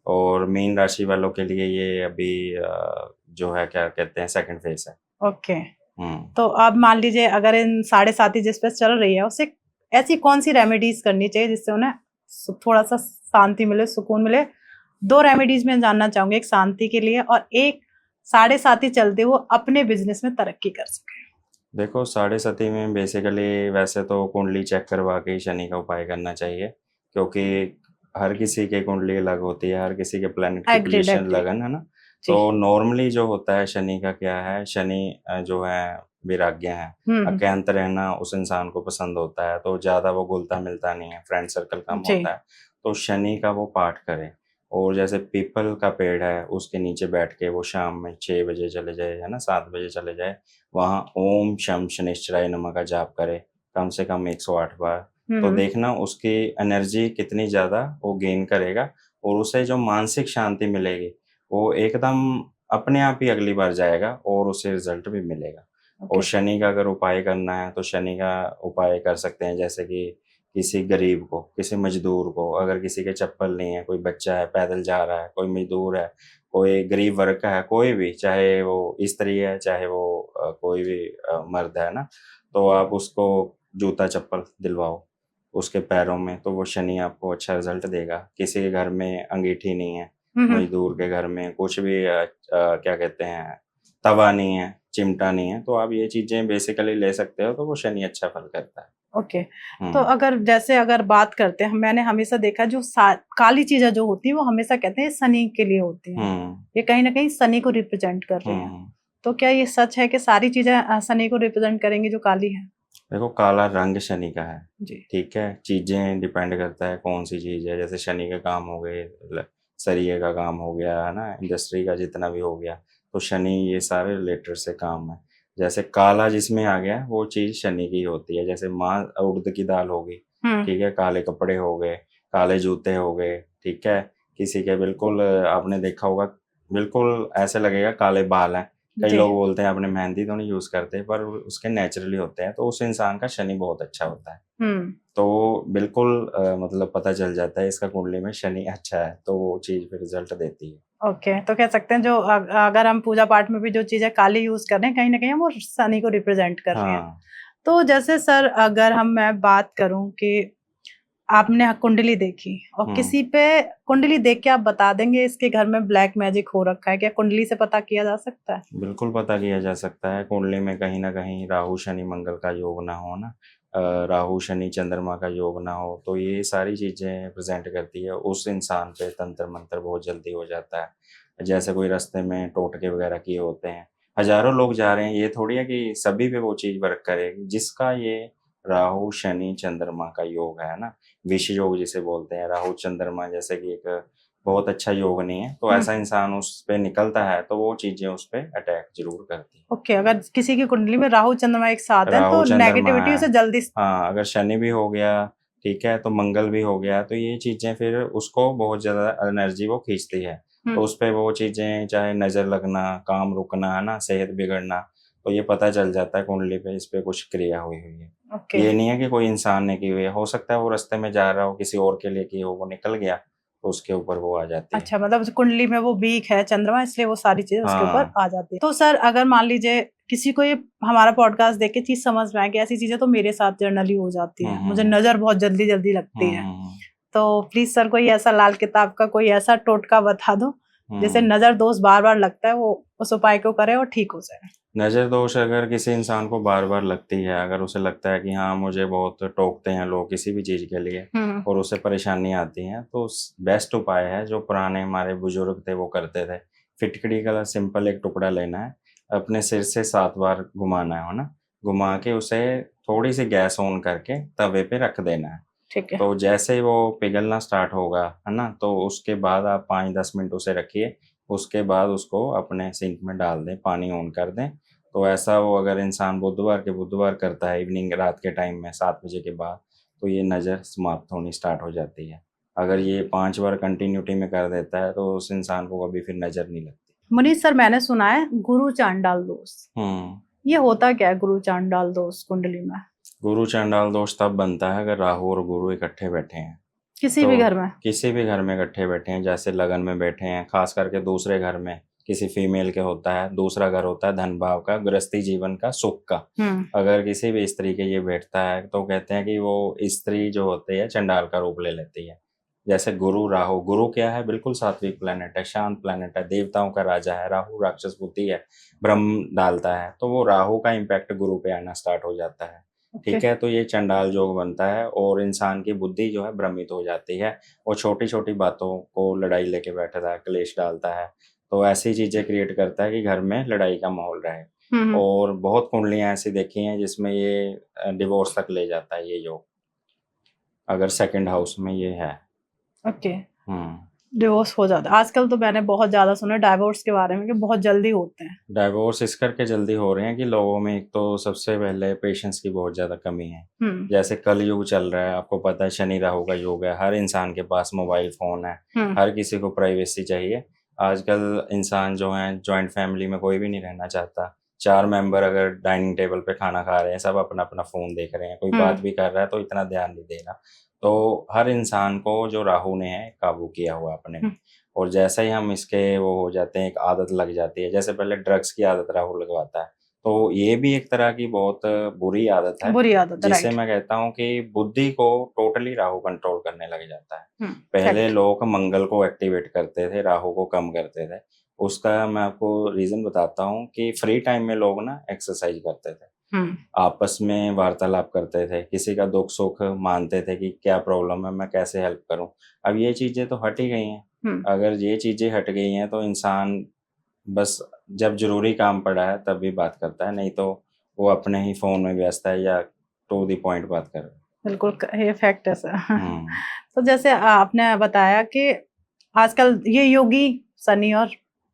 और मीन राशि वालों के लिए ये अभी जो है क्या कहते हैं सेकंड फेज है। ओके। तो अब मान लीजिए अगर इन साढ़े साती जिस पे चल रही है, उसे ऐसी कौन सी रेमेडीज करनी चाहिए जिससे उन्हें थोड़ा सा शांति मिले, सुकून मिले 2 रेमेडीज में जानना चाहूंगी, एक शांति के लिए और एक साढ़े साथी चलते वो अपने बिजनेस में तरक्की कर सके। देखो, साढ़े सती में बेसिकली वैसे तो कुंडली चेक करवा के ही शनि का उपाय करना चाहिए, क्योंकि हर किसी की कुंडली अलग होती है, हर किसी के प्लैनेट की एग्रीड पोजीशन एग्रीड। लगन है ना। जी। तो नॉर्मली जो होता है शनि का क्या है, शनि जो है वैराग्य है, अज्ञात रहना उस इंसान को पसंद होता है, तो ज़्यादा वो घुलता मिलता नहीं है, फ्रेंड सर्कल कम जी। होता है। तो शनि का वो पाठ करे, और जैसे पीपल का पेड़ है उसके नीचे बैठ के वो शाम में 6 बजे चले जाए, है ना, 7 बजे चले जाए, वहाँ ओम शम शनिश्चराय नमः का जाप करे कम से कम 108 बार। तो देखना उसकी एनर्जी कितनी ज़्यादा वो गेन करेगा, और उसे जो मानसिक शांति मिलेगी वो एकदम अपने आप ही अगली बार जाएगा और उसे रिजल्ट भी मिलेगा। और शनि का अगर उपाय करना है तो शनि का उपाय कर सकते हैं, जैसे कि किसी गरीब को, किसी मजदूर को, अगर किसी के चप्पल नहीं है, कोई बच्चा है पैदल जा रहा है, कोई मजदूर है, कोई गरीब वर्ग का है, कोई भी, चाहे वो स्त्री है, चाहे वो कोई भी मर्द है ना, तो आप उसको जूता चप्पल दिलवाओ उसके पैरों में, तो वो शनि आपको अच्छा रिजल्ट देगा। किसी के घर में अंगीठी नहीं है, मजदूर के घर में कुछ भी क्या कहते हैं, तवा नहीं है, चिमटा नहीं है, तो आप ये चीजें बेसिकली ले सकते हो, तो वो शनि अच्छा फल करता है। ओके। तो अगर जैसे अगर बात करते हैं, मैंने हमेशा देखा जो काली चीजें जो होती है वो हमेशा कहते हैं शनि के लिए होती हैं, ये कहीं ना कहीं शनि को रिप्रेजेंट कर रही हैं। तो क्या ये सच है कि सारी चीजें शनि को रिप्रेजेंट करेंगी जो काली है? देखो, काला रंग शनि का है जी। ठीक है, चीजें डिपेंड करता है कौन सी चीज है, जैसे शनि के काम हो गए, सरिये का काम हो गया है ना, इंडस्ट्री का जितना भी हो गया, तो शनि ये सारे रिलेटेड से काम है। जैसे काला जिसमें आ गया वो चीज शनि की होती है, जैसे माँ उड़द की दाल होगी, ठीक है, काले कपड़े हो गए, काले जूते हो गए, ठीक है, किसी के बिल्कुल आपने देखा होगा बिल्कुल ऐसे लगेगा काले बाल हैं, कई लोग बोलते हैं आपने मेहंदी तो नहीं यूज करते, पर उसके नेचुरली होते हैं, तो उस इंसान का शनि बहुत अच्छा होता है। तो बिल्कुल मतलब पता चल जाता है इसका कुंडली में शनि अच्छा है, तो वो चीज फिर रिजल्ट देती है। ओके। तो कह सकते हैं जो अगर हम पूजा पाठ में भी जो चीजें काली यूज कर रहे हैं, कहीं ना कहीं वो शनि को रिप्रेजेंट कर रहे हैं। तो जैसे सर अगर मैं बात करूं कि आपने कुंडली देखी और किसी पे कुंडली देख के आप बता देंगे इसके घर में ब्लैक मैजिक हो रखा है, क्या कुंडली से पता किया जा सकता है? बिल्कुल पता किया जा सकता है, कुंडली में कहीं ना कहीं राहु शनि मंगल का योग ना हो ना, राहु शनि चंद्रमा का योग ना हो, तो ये सारी चीजें प्रेजेंट करती है, उस इंसान पे तंत्र मंत्र बहुत जल्दी हो जाता है। जैसे कोई रास्ते में टोटके वगैरह किए होते हैं, हजारों लोग जा रहे हैं, ये थोड़ी है कि सभी पे वो चीज वर्क करेगी, जिसका ये राहु शनि चंद्रमा का योग है ना, विष योग जिसे बोलते हैं, राहु चंद्रमा जैसे कि एक बहुत अच्छा योग नहीं है, तो ऐसा इंसान उस पे निकलता है तो वो चीजें उस पे अटैक जरूर करती है। ओके। अगर किसी की कुंडली में राहु चंद्रमा एक साथ है तो नेगेटिविटी से जल्दी, हाँ, अगर शनि भी हो गया ठीक है, तो मंगल भी हो गया, तो ये चीजें फिर उसको बहुत ज्यादा एनर्जी वो खींचती है, तो उस पे वो चीजें चाहे नजर लगना, काम रुकना है ना, सेहत बिगड़ना, तो ये पता चल जाता है कुंडली पे इस पे कुछ क्रिया हुई हुई है। ये नहीं है कि कोई इंसान ने की हुई है, हो सकता है वो रास्ते में जा रहा हो किसी और के लिए की हो, वो निकल गया तो उसके ऊपर वो आ जाती है। अच्छा, मतलब कुंडली में वो वीक है चंद्रमा, इसलिए वो सारी चीजें उसके ऊपर आ जाती है। तो सर अगर मान लीजिए किसी को ये हमारा पॉडकास्ट देख के चीज समझ में आए कि ऐसी चीजें तो मेरे साथ जनरली हो जाती है, मुझे नजर बहुत जल्दी जल्दी लगती है, तो प्लीज सर कोई ऐसा लाल किताब का कोई ऐसा टोटका बता दो जैसे नजर दोष बार बार लगता है वो उस उपाय को करे और ठीक हो जाए। नजर दोष अगर किसी इंसान को बार बार लगती है, अगर उसे लगता है कि हाँ मुझे बहुत टोकते हैं लोग किसी भी चीज के लिए और उसे परेशानी आती है, तो बेस्ट उपाय है जो पुराने हमारे बुजुर्ग थे वो करते थे, फिटकड़ी का सिंपल एक टुकड़ा लेना है, अपने सिर से 7 बार घुमाना है ना, घुमा के उसे थोड़ी सी गैस ऑन करके तवे पे रख देना है। ठीक है। तो जैसे ही वो पिघलना स्टार्ट होगा है ना, तो उसके बाद आप 5-10 मिनट उसे रखिए, उसके बाद उसको अपने सिंक में डाल दें, पानी ऑन कर दें। तो ऐसा वो अगर इंसान बुधवार के बुधवार करता है इवनिंग रात के टाइम में 7 बजे के बाद, तो ये नज़र समाप्त होनी स्टार्ट हो जाती है। अगर ये 5 बार कंटिन्यूटी में कर देता है तो उस इंसान को कभी फिर नज़र नहीं लगती। मनीष सर मैंने सुना है गुरु चांडाल दोष, ये होता क्या है गुरु चांडाल दोष कुंडली में? गुरु चांडाल दोष तब बनता है अगर राहु और गुरु इकट्ठे बैठे हैं किसी भी घर में, किसी भी घर में इकट्ठे बैठे हैं, जैसे लगन में बैठे हैं, खास करके दूसरे घर में किसी फीमेल के होता है, दूसरा घर होता है धन भाव का, गृहस्थी जीवन का, सुख का, अगर किसी भी स्त्री के ये बैठता है तो कहते हैं कि वो स्त्री जो होती है चंडाल का रूप ले लेती है, जैसे गुरु राहु, गुरु क्या है, बिल्कुल सात्विक प्लेनेट है, शांत प्लेनेट है, देवताओं का राजा है, राहु राक्षस बुद्धि है, ब्रह्म डालता है, तो वो राहु का इम्पैक्ट गुरु पे आना स्टार्ट हो जाता है। ओके। ठीक है, तो ये चंडाल योग बनता है और इंसान की बुद्धि जो है भ्रमित हो जाती है। वो छोटी छोटी बातों को लड़ाई लेके बैठता है, क्लेश डालता है, तो ऐसी चीजें क्रिएट करता है कि घर में लड़ाई का माहौल रहे। और बहुत कुंडलियां ऐसी देखी हैं जिसमें ये डिवोर्स तक ले जाता है ये योग, अगर सेकंड हाउस में ये है। ओके। हम्म डिवोर्स हो जाता है आजकल, तो मैंने बहुत ज्यादा सुना डाइवोर्स के बारे में कि बहुत जल्दी होते हैं। डाइवोर्स इस करके जल्दी हो रहे हैं कि लोगों में एक तो सबसे पहले पेशेंस की बहुत ज़्यादा कमी है। जैसे कल युग चल रहा है, आपको पता है, शनि राहु का युग है, हर इंसान के पास मोबाइल फ़ोन है, हर किसी को प्राइवेसी चाहिए। आजकल इंसान जो है जॉइंट फैमिली में कोई भी नहीं रहना चाहता। 4 मेंबर अगर डाइनिंग टेबल पे खाना खा रहे हैं, सब अपना अपना फ़ोन देख रहे हैं, कोई बात भी कर रहा है तो इतना ध्यान नहीं दे रहा। तो हर इंसान को जो राहु ने है काबू किया हुआ अपने में। और जैसे ही हम इसके वो हो जाते हैं, एक आदत लग जाती है, जैसे पहले ड्रग्स की आदत राहु लगवाता है, तो ये भी एक तरह की बहुत बुरी आदत है, बुरी आदत है, जिससे राइट। मैं कहता हूँ कि बुद्धि को टोटली राहु कंट्रोल करने लग जाता है। पहले करेक्ट। लोग मंगल को एक्टिवेट करते थे, राहु को कम करते थे। उसका मैं आपको रीजन बताता हूँ कि फ्री टाइम में लोग ना एक्सरसाइज करते थे, आपस में वार्तालाप करते थे, किसी का दुख सुख मानते थे कि क्या प्रॉब्लम है, मैं कैसे हेल्प करूं। अब ये चीजें तो हट ही गई हैं। अगर ये चीजें हट गई हैं तो इंसान बस जब जरूरी काम पड़ा है तब भी बात करता है, नहीं तो वो अपने ही फोन में व्यस्त है या टू द पॉइंट बात कर रहा है। बिल्कुल, ये फैक्ट है सर। तो जैसे आपने बताया कि आजकल ये योगी शनि और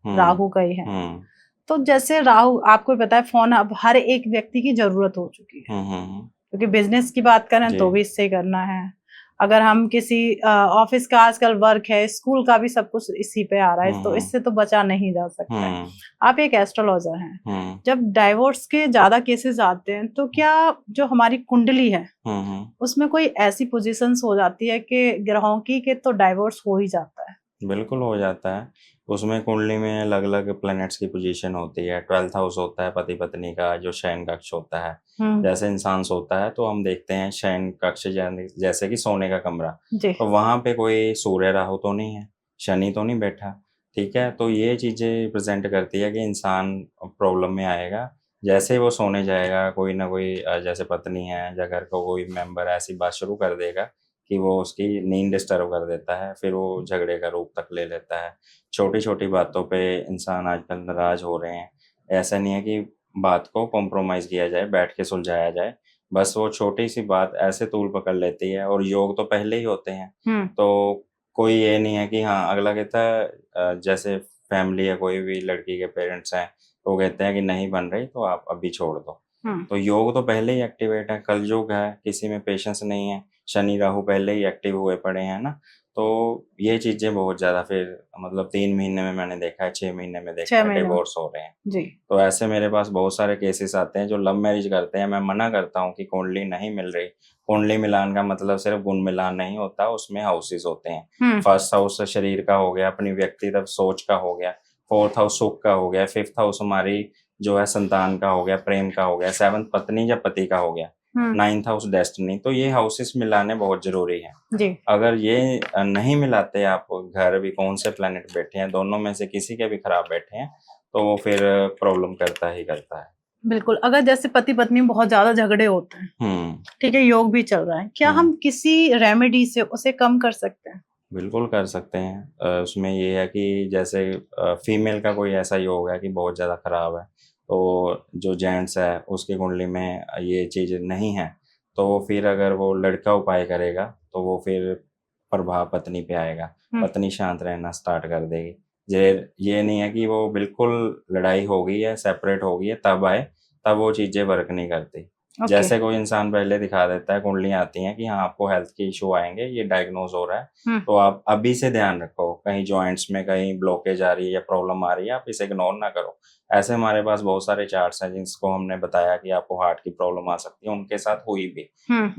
राहु का ही है, तो जैसे राहु, आपको भी पता है फोन अब हर एक व्यक्ति की जरूरत हो चुकी है, क्योंकि बिजनेस की बात करें तो भी इससे करना है। अगर हम किसी ऑफिस का आजकल वर्क है, स्कूल का भी सब कुछ इसी पे आ रहा है, तो इससे तो बचा नहीं जा सकता है। आप एक एस्ट्रोलॉजर हैं, जब डाइवोर्स के ज्यादा केसेस आते हैं तो क्या जो हमारी कुंडली है उसमें कोई ऐसी पोजीशंस हो जाती है कि ग्रहों की के तो डाइवोर्स हो ही जाता है? बिल्कुल हो जाता है। उसमें कुंडली में अलग अलग प्लैनेट्स की पोजीशन होती है। 12th हाउस होता है पति पत्नी का, जो शयन कक्ष होता है। जैसे इंसान सोता है तो हम देखते हैं शयन कक्ष, जैसे कि सोने का कमरा, तो वहां पे कोई सूर्य राहु तो नहीं है, शनि तो नहीं बैठा। ठीक है, तो ये चीजें प्रेजेंट करती है कि इंसान प्रॉब्लम में आएगा। जैसे ही वो सोने जाएगा, कोई ना कोई जैसे पत्नी है या घर का कोई मेंबर ऐसी बात शुरू कर देगा कि वो उसकी नींद डिस्टर्ब कर देता है, फिर वो झगड़े का रूप तक ले लेता है। छोटी छोटी बातों पे इंसान आजकल नाराज हो रहे हैं। ऐसा नहीं है कि बात को कॉम्प्रोमाइज किया जाए, बैठ के सुलझाया जाए, बस वो छोटी सी बात ऐसे तूल पकड़ लेती है। और योग तो पहले ही होते हैं, तो कोई ये नहीं है कि हाँ अगला कहता है, जैसे फैमिली है, कोई भी लड़की के पेरेंट्स हैं तो वो कहते हैं कि नहीं बन रही तो आप अभी छोड़ दो। तो योग तो पहले ही एक्टिवेट है, कल युग है, किसी में पेशेंस नहीं है, शनि राहु पहले ही एक्टिव हुए पड़े हैं ना। तो ये चीजें बहुत ज्यादा फिर मतलब 3 महीने में मैंने देखा है, 6 महीने में देखा है डिवोर्स हो रहे हैं जी। तो ऐसे मेरे पास बहुत सारे केसेस आते हैं जो लव मैरिज करते हैं। मैं मना करता हूँ कि कुंडली नहीं मिल रही। कुंडली मिलान का मतलब सिर्फ गुण मिलान नहीं होता, उसमें हाउसेस होते हैं। फर्स्ट हाउस शरीर का हो गया, अपनी व्यक्तिगत सोच का हो गया। 4th हाउस सुख का हो गया। 5th हाउस हमारी जो है संतान का हो गया, प्रेम का हो गया। 7th पत्नी या पति का हो गया। 9th house destiny. तो ये हाउसेस मिलाने बहुत जरूरी है जी। अगर ये नहीं मिलाते, आप घर भी कौन से प्लेनेट बैठे हैं, दोनों में से किसी के भी खराब बैठे हैं तो वो फिर प्रॉब्लम करता ही करता है। बिल्कुल। अगर जैसे पति पत्नी में बहुत ज्यादा झगड़े होते हैं, ठीक है, योग भी चल रहा है, क्या हम किसी रेमेडी से उसे कम कर सकते हैं? बिल्कुल कर सकते हैं। उसमें ये है कि जैसे फीमेल का कोई ऐसा योग है कि बहुत ज़्यादा खराब है, तो जो जेंट्स है उसकी कुंडली में ये चीज़ नहीं है, तो फिर अगर वो लड़का उपाय करेगा तो वो फिर प्रभाव पत्नी पे आएगा। पत्नी शांत रहना स्टार्ट कर देगी। ये नहीं है कि वो बिल्कुल लड़ाई हो गई है, सेपरेट हो गई है तब आए, तब वो चीज़ें वर्क नहीं करती। जैसे कोई इंसान पहले दिखा देता है, कुंडलियां आती हैं कि हाँ आपको हेल्थ के इशू आएंगे, ये डायग्नोज हो रहा है, तो आप अभी से ध्यान रखो, कहीं जॉइंट्स में कहीं ब्लॉकेज आ रही है या प्रॉब्लम आ रही है, आप इसे इग्नोर ना करो। ऐसे हमारे पास बहुत सारे चार्ट्स हैं जिसको हमने बताया कि आपको हार्ट की प्रॉब्लम आ सकती है, उनके साथ हुई भी,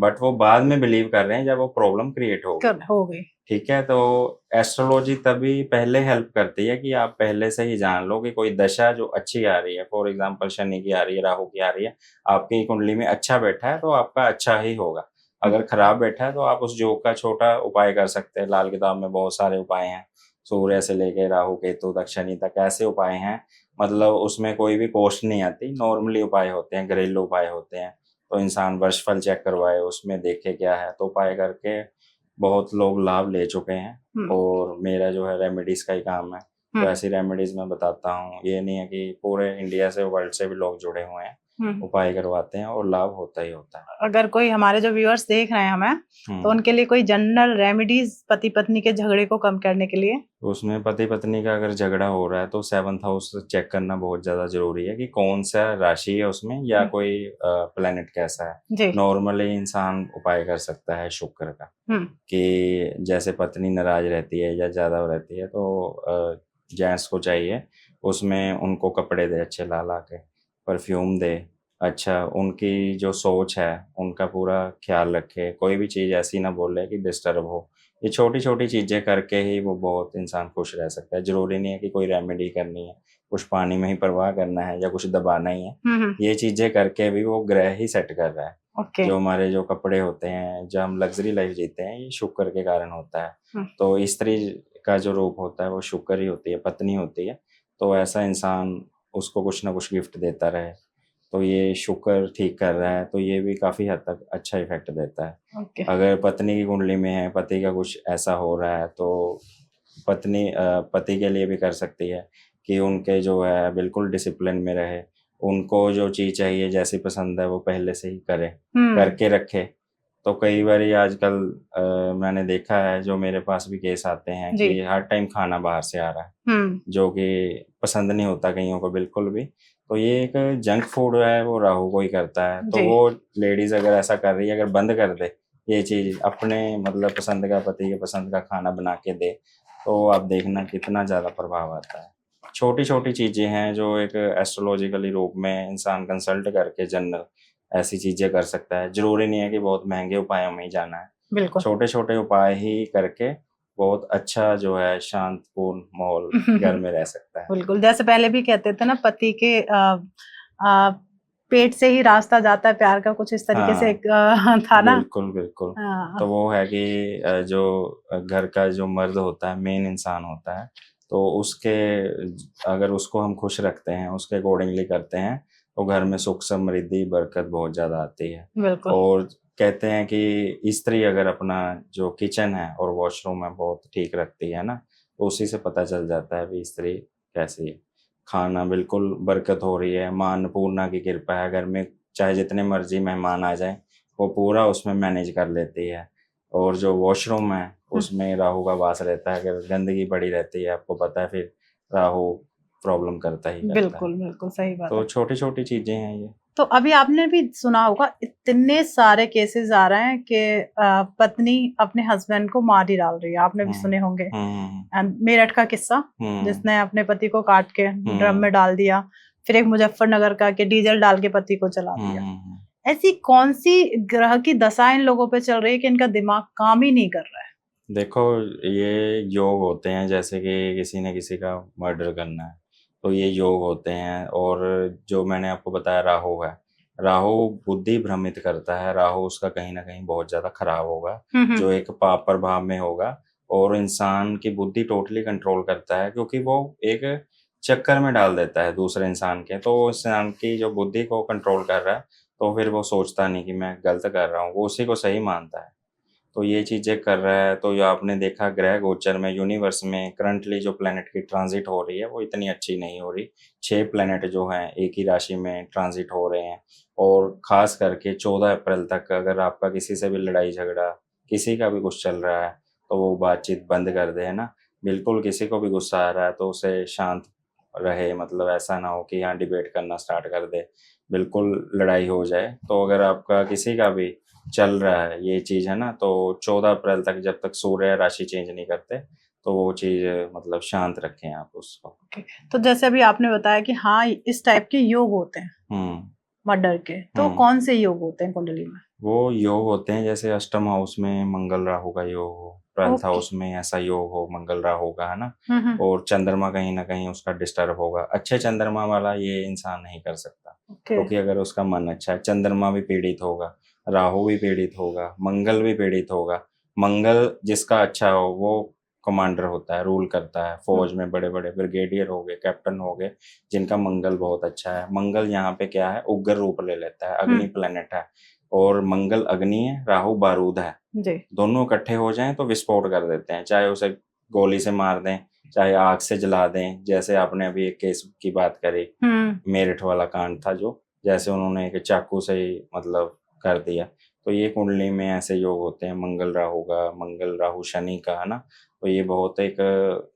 बट वो बाद में बिलीव कर रहे हैं जब वो प्रॉब्लम क्रिएट हो गई। ठीक है, तो एस्ट्रोलॉजी तभी पहले हेल्प करती है कि आप पहले से ही जान लो कि कोई दशा जो अच्छी आ रही है, फॉर एग्जांपल शनि की आ रही है, राहु की आ रही है, आपकी कुंडली में अच्छा बैठा है तो आपका अच्छा ही होगा। अगर खराब बैठा है तो आप उस योग का छोटा उपाय कर सकते हैं। लाल किताब में बहुत सारे उपाय हैं, सूर्य से लेके राहु केतु तक शनि तक ऐसे उपाय हैं। मतलब उसमें कोई भी कॉस्ट नहीं आती, नॉर्मली उपाय होते हैं, घरेलू उपाय होते हैं। तो इंसान वर्षफल चेक करवाए, उसमें देखे क्या है, तो उपाय करके बहुत लोग लाभ ले चुके हैं। और मेरा जो है रेमेडीज का ही काम है, तो ऐसी रेमेडीज मैं बताता हूँ। ये नहीं है कि पूरे इंडिया से वर्ल्ड से भी लोग जुड़े हुए हैं, उपाय करवाते हैं और लाभ होता ही होता है। अगर कोई हमारे जो व्यूअर्स देख रहे हैं हमें, तो उनके लिए कोई जनरल रेमेडीज पति पत्नी के झगड़े को कम करने के लिए? उसमें पति पत्नी का अगर झगड़ा हो रहा है तो 7th हाउस चेक करना बहुत ज्यादा जरूरी है कि कौन सा राशि है उसमें या कोई प्लेनेट कैसा है। नॉर्मली इंसान उपाय कर सकता है शुक्र का, कि जैसे पत्नी नाराज रहती है या ज्यादा रहती है तो जेंट्स को चाहिए उसमें उनको कपड़े दे अच्छे ला ला के, परफ्यूम दे, अच्छा उनकी जो सोच है उनका पूरा ख्याल रखे, कोई भी चीज़ ऐसी ना बोले कि डिस्टर्ब हो। ये छोटी छोटी चीज़ें करके ही वो बहुत इंसान खुश रह सकता है। ज़रूरी नहीं है कि कोई रेमेडी करनी है, कुछ पानी में ही प्रवाह करना है या कुछ दबाना ही है। ये चीज़ें करके भी वो ग्रह ही सेट कर रहा है। जो हमारे जो कपड़े होते हैं, जो हम लग्जरी लाइफ जीते हैं, ये शुक्र के कारण होता है। तो स्त्री का जो रूप होता है वो शुक्र ही होती है, पत्नी होती है। तो ऐसा इंसान उसको कुछ ना कुछ गिफ्ट देता रहे, तो ये शुक्र ठीक कर रहा है, तो ये भी काफ़ी हद तक अच्छा इफेक्ट देता है। अगर पत्नी की कुंडली में है, पति का कुछ ऐसा हो रहा है, तो पत्नी पति के लिए भी कर सकती है कि उनके जो है बिल्कुल डिसिप्लिन में रहे, उनको जो चीज़ चाहिए जैसी पसंद है वो पहले से ही करे, करके रखे। तो कई बारी आजकल मैंने देखा है, जो मेरे पास भी केस आते हैं कि हर टाइम खाना बाहर से आ रहा है, जो कि पसंद नहीं होता कईयों को बिल्कुल भी। तो ये एक जंक फूड है, वो राहु को ही करता है। तो वो लेडीज अगर ऐसा कर रही है, अगर बंद कर दे ये चीज, अपने मतलब पसंद का, पति के पसंद का खाना बना के दे, तो आप देखना कितना ज्यादा प्रभाव आता है। छोटी छोटी चीजें हैं जो एक एस्ट्रोलॉजिकली रूप में इंसान कंसल्ट करके जनरल ऐसी चीजें कर सकता है। जरूरी नहीं है कि बहुत महंगे उपायों में ही जाना है, छोटे छोटे उपाय ही करके बहुत अच्छा जो है शांतपूर्ण माहौल घर में रह सकता है। बिल्कुल, जैसे पहले भी कहते थे ना, पति के पेट से ही रास्ता जाता है प्यार का, कुछ इस तरीके से एक था ना। बिल्कुल बिल्कुल। तो वो है कि जो घर का जो मर्द होता है, मेन इंसान होता है, तो उसके अगर उसको हम खुश रखते हैं, उसके अकॉर्डिंगली करते हैं, तो घर में सुख समृद्धि बरकत बहुत ज्यादा आती है। और कहते हैं कि स्त्री अगर अपना जो किचन है और वॉशरूम है बहुत ठीक रखती है ना, तो उसी से पता चल जाता है भी स्त्री कैसी है। खाना बिल्कुल बरकत हो रही है, माँ अन्नपूर्णा की कृपा है, घर में चाहे जितने मर्जी मेहमान आ जाए वो पूरा उसमें मैनेज कर लेती है। और जो वॉशरूम है उसमें राहु का वास रहता है, अगर गंदगी पड़ी रहती है, आपको पता है, फिर राहु प्रॉब्लम करता ही करता बिल्कुल है। बिल्कुल सही बात तो है। छोटी छोटी चीजें हैं ये। तो अभी आपने भी सुना होगा, इतने सारे केसेस आ रहे हैं कि पत्नी अपने हस्बैंड को मार ही डाल रही है, आपने भी सुने होंगे। मेरठ का किस्सा, जिसने अपने पति को काट के ड्रम में डाल दिया, फिर एक मुजफ्फरनगर का कि डीजल डाल के पति को जला दिया। ऐसी कौन सी ग्रह की दशा इन लोगों पे चल रही है कि इनका दिमाग काम ही नहीं कर रहा है? देखो, ये योग होते हैं, जैसे कि किसी ने किसी का मर्डर करना है तो ये योग होते हैं। और जो मैंने आपको बताया राहु है, राहु बुद्धि भ्रमित करता है, राहु उसका कहीं ना कहीं बहुत ज्यादा खराब होगा, जो एक पाप प्रभाव में होगा, और इंसान की बुद्धि टोटली कंट्रोल करता है, क्योंकि वो एक चक्कर में डाल देता है दूसरे इंसान के। तो वो इंसान की जो बुद्धि को कंट्रोल कर रहा है, तो फिर वो सोचता नहीं कि मैं गलत कर रहा हूँ, वो उसी को सही मानता है। तो ये चीज़ें कर रहा है। तो जो आपने देखा ग्रह गोचर में, यूनिवर्स में करंटली जो प्लेनेट की ट्रांजिट हो रही है वो इतनी अच्छी नहीं हो रही। 6 प्लेनेट जो हैं एक ही राशि में ट्रांजिट हो रहे हैं, और ख़ास करके 14 अप्रैल तक अगर आपका किसी से भी लड़ाई झगड़ा, किसी का भी कुछ चल रहा है, तो वो बातचीत बंद कर दे, है ना। बिल्कुल किसी को भी गुस्सा आ रहा है तो उसे शांत रहे, मतलब ऐसा ना हो कि यहाँ डिबेट करना स्टार्ट कर दे, बिल्कुल लड़ाई हो जाए। तो अगर आपका किसी का भी चल रहा है ये चीज़, है ना, तो 14 अप्रैल तक जब तक सूर्य राशि चेंज नहीं करते, तो वो चीज़ मतलब शांत रखें आप उसको। तो जैसे अभी आपने बताया कि हाँ, इस टाइप के योग होते हैं मर्डर के, तो कौन से योग होते हैं कुंडली में? वो योग होते हैं जैसे अष्टम हाउस में मंगल राहु का योग हो, 12th हाउस में ऐसा योग हो मंगल राहु का, है ना। और चंद्रमा कहीं ना कहीं उसका डिस्टर्ब होगा। अच्छे चंद्रमा वाला ये इंसान नहीं कर सकता, क्योंकि अगर उसका मन अच्छा है, चंद्रमा भी पीड़ित होगा। राहु भी पीड़ित होगा, मंगल भी पीड़ित होगा। मंगल जिसका अच्छा हो वो कमांडर होता है, रूल करता है फौज में, बड़े बड़े ब्रिगेडियर हो गए, कैप्टन हो गए, जिनका मंगल बहुत अच्छा है। मंगल यहाँ पे क्या है, उग्र रूप ले लेता है, अग्नि प्लेनेट है, और मंगल अग्नि है, राहु बारूद है। जी। दोनों इकट्ठे हो जाएं तो विस्फोट कर देते हैं, चाहे उसे गोली से मार दें, चाहे आग से जला दें। जैसे आपने अभी एक केस की बात करी, मेरठ वाला कांड था जो, जैसे उन्होंने एक चाकू से ही मतलब कर दिया। तो ये कुंडली में ऐसे योग होते हैं, मंगल राहु का, मंगल राहु शनि का, है ना। तो ये बहुत एक,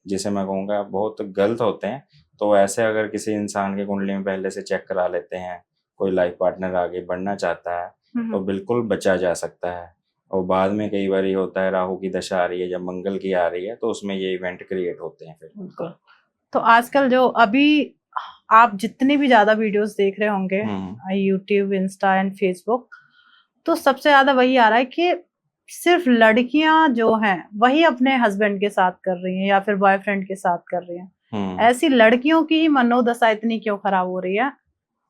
जिसे मैं कहूँगा बहुत गलत होते हैं। तो ऐसे अगर किसी इंसान की कुंडली में पहले से चेक करा लेते हैं, कोई लाइफ पार्टनर आगे बढ़ना चाहता है तो बिल्कुल बचा जा सकता है। और बाद में कई बार ये होता है, राहु की दशा आ रही है, जब मंगल की आ रही है, तो उसमें ये इवेंट क्रिएट होते हैं फिर। बिल्कुल। तो आजकल जो अभी आप जितनी भी ज्यादा वीडियोस देख रहे होंगे यूट्यूब, इंस्टा एंड फेसबुक, तो सबसे ज्यादा वही आ रहा है कि सिर्फ लड़कियां जो हैं वही अपने हस्बैंड के साथ कर रही हैं या फिर बॉयफ्रेंड के साथ कर रही हैं। ऐसी लड़कियों की मनोदशा इतनी क्यों खराब हो रही है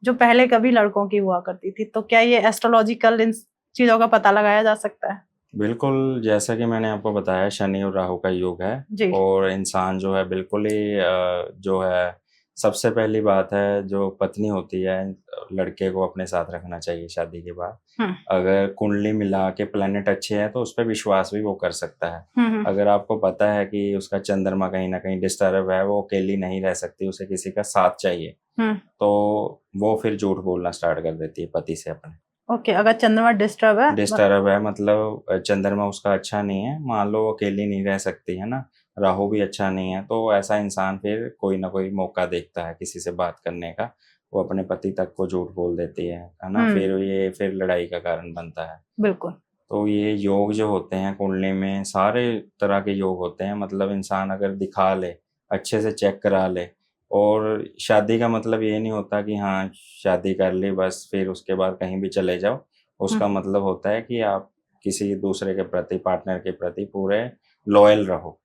जो पहले कभी लड़कों की हुआ करती थी? तो क्या ये एस्ट्रोलॉजिकल इन चीजों का पता लगाया जा सकता है? बिल्कुल, जैसा कि मैंने आपको बताया, शनि और राहु का योग है। जी। और इंसान जो है बिल्कुल ही जो है, सबसे पहली बात है, जो पत्नी होती है, लड़के को अपने साथ रखना चाहिए शादी के बाद। अगर कुंडली मिला के प्लैनेट अच्छे हैं तो उस पर विश्वास भी वो कर सकता है। अगर आपको पता है कि उसका चंद्रमा कहीं ना कहीं डिस्टर्ब है, वो अकेली नहीं रह सकती, उसे किसी का साथ चाहिए, तो वो फिर झूठ बोलना स्टार्ट कर देती है पति से अपने। ओके, अगर चंद्रमा डिस्टर्ब है मतलब चंद्रमा उसका अच्छा नहीं है, मान लो वो अकेली नहीं रह सकती है ना, राहु भी अच्छा नहीं है, तो ऐसा इंसान फिर कोई ना कोई मौका देखता है किसी से बात करने का, वो अपने पति तक को झूठ बोल देती है ना। फिर ये फिर लड़ाई का कारण बनता है। बिल्कुल। तो ये योग जो होते हैं कुंडली में, सारे तरह के योग होते हैं। मतलब इंसान अगर दिखा ले, अच्छे से चेक करा ले, और शादी का मतलब ये नहीं होता कि हाँ शादी कर ली बस फिर उसके बाद कहीं भी चले जाओ। उसका मतलब होता है कि आप किसी दूसरे के प्रति, पार्टनर के प्रति पूरे लॉयल रहो,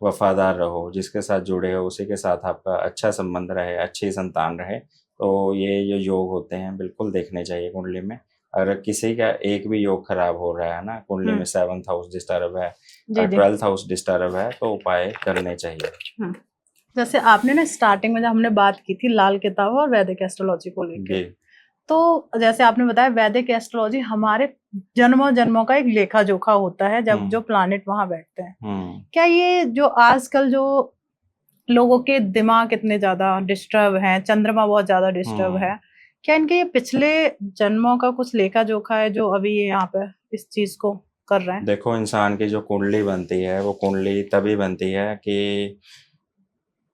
वफादार रहो, जिसके साथ जुड़े हो उसी के साथ आपका अच्छा संबंध रहे, अच्छी संतान रहे। तो ये जो योग होते हैं बिल्कुल देखने चाहिए कुंडली में। अगर किसी का एक भी योग खराब हो रहा है ना, कुंडली में 7th हाउस डिस्टर्ब है, 12th हाउस डिस्टर्ब है, तो उपाय करने चाहिए। जैसे आपने ना स्टार्टिंग में जब हमने बात की थी लाल किताब और वैदिक एस्ट्रोलॉजी को लेकर, तो जैसे आपने बताया वैदिक एस्ट्रोलॉजी हमारे जन्मों जन्मों का एक लेखा जोखा होता है, जब जो प्लैनेट वहां बैठते हैं। क्या ये जो आजकल जो लोगों के दिमाग इतने ज्यादा डिस्टर्ब हैं, चंद्रमा बहुत ज्यादा डिस्टर्ब है, क्या इनके ये पिछले जन्मों का कुछ लेखा जोखा है जो अभी यहाँ पे इस चीज को कर रहे हैं? देखो, इंसान की जो कुंडली बनती है वो कुंडली तभी बनती है कि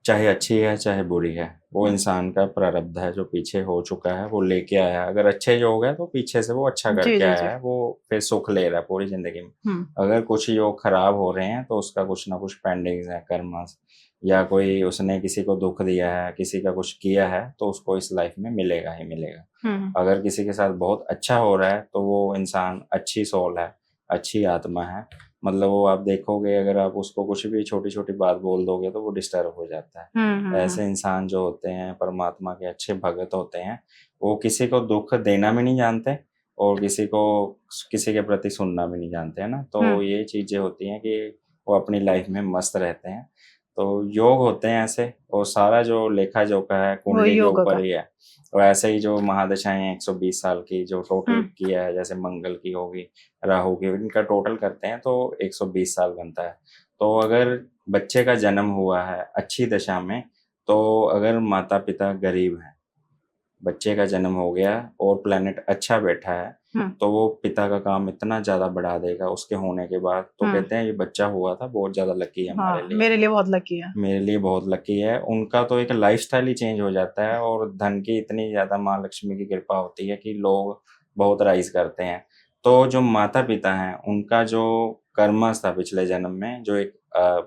चाहे अच्छी है चाहे बुरी है, वो इंसान का प्रारब्ध है जो पीछे हो चुका है, वो लेके आया है। अगर अच्छे योग है तो पीछे से वो अच्छा करके आया है, वो फिर सुख ले रहा है पूरी जिंदगी में। अगर कुछ योग खराब हो रहे हैं तो उसका कुछ ना कुछ पेंडिंग्स है, कर्म, या कोई उसने किसी को दुख दिया है, किसी का कुछ किया है, तो उसको इस लाइफ में मिलेगा ही मिलेगा। अगर किसी के साथ बहुत अच्छा हो रहा है तो वो इंसान अच्छी सोल है, अच्छी आत्मा है। मतलब वो आप देखोगे, अगर आप उसको कुछ भी छोटी छोटी बात बोल दोगे तो वो डिस्टर्ब हो जाता है। ऐसे इंसान जो होते हैं परमात्मा के अच्छे भगत होते हैं, वो किसी को दुख देना भी नहीं जानते और किसी के प्रति सुनना भी नहीं जानते, है ना। तो ये चीजें होती हैं कि वो अपनी लाइफ में मस्त रहते हैं। तो योग होते हैं ऐसे, और सारा जो लेखा जोखा है कुंडली के ऊपर ही है। और ऐसे ही जो महादशाएं 120 साल की जो टोटल किया है, जैसे मंगल की होगी, राहु की, इनका टोटल करते हैं तो 120 साल बनता है। तो अगर बच्चे का जन्म हुआ है अच्छी दशा में, तो अगर माता पिता गरीब हैं, बच्चे का जन्म हो गया और प्लेनेट अच्छा बैठा है, तो वो पिता का काम इतना ज्यादा बढ़ा देगा उसके होने के बाद। तो कहते हैं ये बच्चा हुआ था बहुत ज्यादा लकी है हमारे लिए, मेरे लिए बहुत लकी है, मेरे लिए बहुत लकी है। उनका तो एक लाइफस्टाइल ही चेंज हो जाता है, और धन की इतनी ज्यादा माँ लक्ष्मी की कृपा होती है कि लोग बहुत राइज करते हैं। तो जो माता पिता हैं उनका जो कर्मस था पिछले जन्म में, जो एक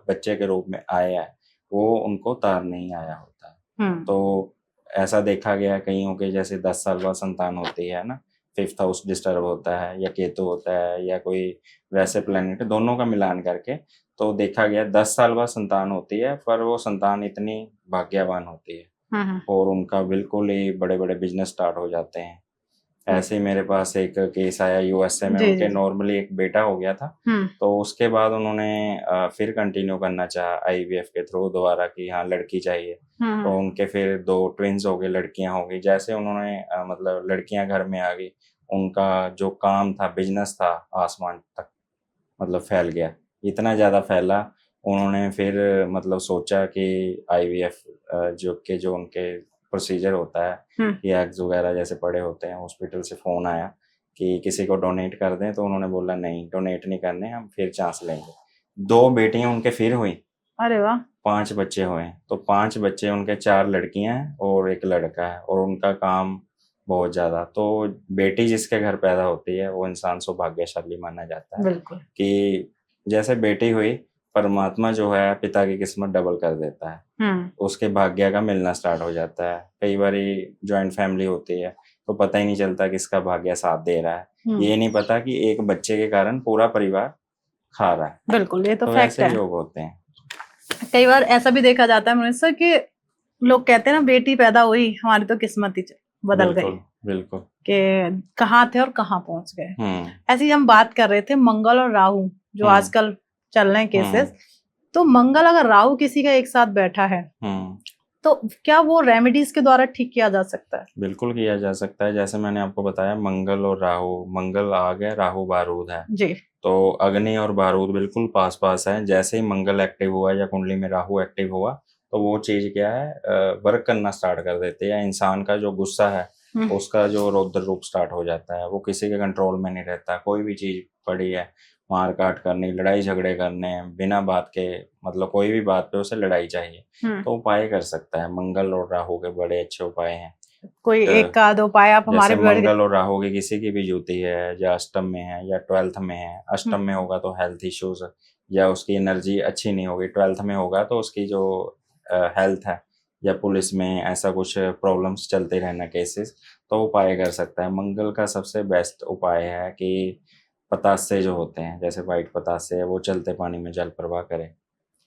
बच्चे के रूप में आया है, वो उनको तार नहीं आया होता है। तो ऐसा देखा गया है कईयों के, जैसे 10 साल बाद संतान होती है ना, 5th हाउस डिस्टर्ब होता है या केतु होता है या कोई वैसे प्लेनेट, दोनों का मिलान करके तो देखा गया 10 साल बाद संतान होती है, पर वो संतान इतनी भाग्यवान होती है और उनका बिल्कुल ही बड़े बड़े बिजनेस स्टार्ट हो जाते हैं। ऐसे ही मेरे पास एक केस आया यूएसए में, जी, उनके जी। नॉर्मली एक बेटा हो गया था। तो उसके बाद उन्होंने फिर कंटिन्यू करना चाहा आईवीएफ के थ्रू दोबारा कि हाँ लड़की चाहिए। तो उनके फिर 2 ट्विन्स हो गए, लड़कियां हो गई। जैसे उन्होंने मतलब लड़कियां घर में आ गई, उनका जो काम था, बिजनेस था, आसमान तक मतलब फैल गया। इतना ज़्यादा फैला, उन्होंने फिर मतलब सोचा कि आईवीएफ जो उनके प्रोसीजर होता है कि एग्स वगैरह जैसे पड़े होते हैं, हॉस्पिटल से फ़ोन आया कि किसी को डोनेट कर दें। तो उन्होंने बोला नहीं, डोनेट नहीं करने, हम फिर चांस लेंगे। 2 बेटियां उनके फिर हुई, अरे वाह! 5 बच्चे हुए। तो 5 बच्चे उनके, 4 लड़कियां हैं और 1 लड़का है, और उनका काम बहुत ज़्यादा। तो बेटी जिसके घर पैदा होती है वो इंसान सौभाग्यशाली माना जाता है बिल्कुल। कि जैसे बेटी हुई, परमात्मा जो है पिता की किस्मत डबल कर देता है, उसके भाग्य का मिलना स्टार्ट हो जाता है। कई बारी जॉइंट फैमिली होती है तो पता ही नहीं चलता किसका भाग्य साथ दे रहा है। ये नहीं पता कि एक बच्चे के कारण पूरा परिवार खा रहा है। बिल्कुल, ये तो तो फैक्ट ऐसे है। योग होते हैं। कई बार ऐसा भी देखा जाता है मनुष्य कि लोग कहते हैं ना, बेटी पैदा हुई हमारी तो किस्मत ही बदल गई, बिल्कुल, बिल्कुल। कि कहाँ थे और कहाँ पहुंच गए। हुँ, ऐसे ही हम बात कर रहे थे मंगल और राहु जो हुँ, आजकल चल रहे हैं केसेस। हुँ, तो मंगल अगर राहु किसी का एक साथ बैठा है हुँ। तो क्या वो रेमेडीज के द्वारा ठीक किया जा सकता है? बिल्कुल किया जा सकता है। जैसे मैंने आपको बताया मंगल और राहु, मंगल आग है, राहु बारूद है। जी। तो अग्नि और बारूद बिल्कुल पास-पास हैं। जैसे ही मंगल एक्टिव हुआ या कुंडली में राहु एक्टिव हुआ, तो वो चीज़ क्या है, वर्क करना स्टार्ट कर देती है। इंसान का जो गुस्सा है, उसका जो रौद्र रूप स्टार्ट हो जाता है। वो किसी के कंट्रोल में नहीं रहता। कोई भी चीज़ पड़ी है, मार-काट करनी, लड़ाई-झगड़े करने, बिना बात के, मतलब कोई भी बात पे उसे लड़ाई चाहिए। तो उपाय कर सकता है। मंगल और राहु के बड़े अच्छे उपाय हैं। कोई अ, एक का दो उपाय आप हमारे जैसे व्यूअर के। मंगल और राहु की किसी की भी जुती है, या अष्टम में है या 12th में है। अष्टम में होगा तो हेल्थ इश्यूज, या उसकी एनर्जी अच्छी नहीं होगी। 12th में होगा तो उसकी जो हेल्थ है, या पुलिस में ऐसा कुछ प्रॉब्लम्स चलते रहना केसेस, तो उपाय कर सकता है। मंगल का सबसे बेस्ट उपाय है कि पतासे जो होते हैं, जैसे वाइट पतासे है, वो चलते पानी में जल प्रवाह करें,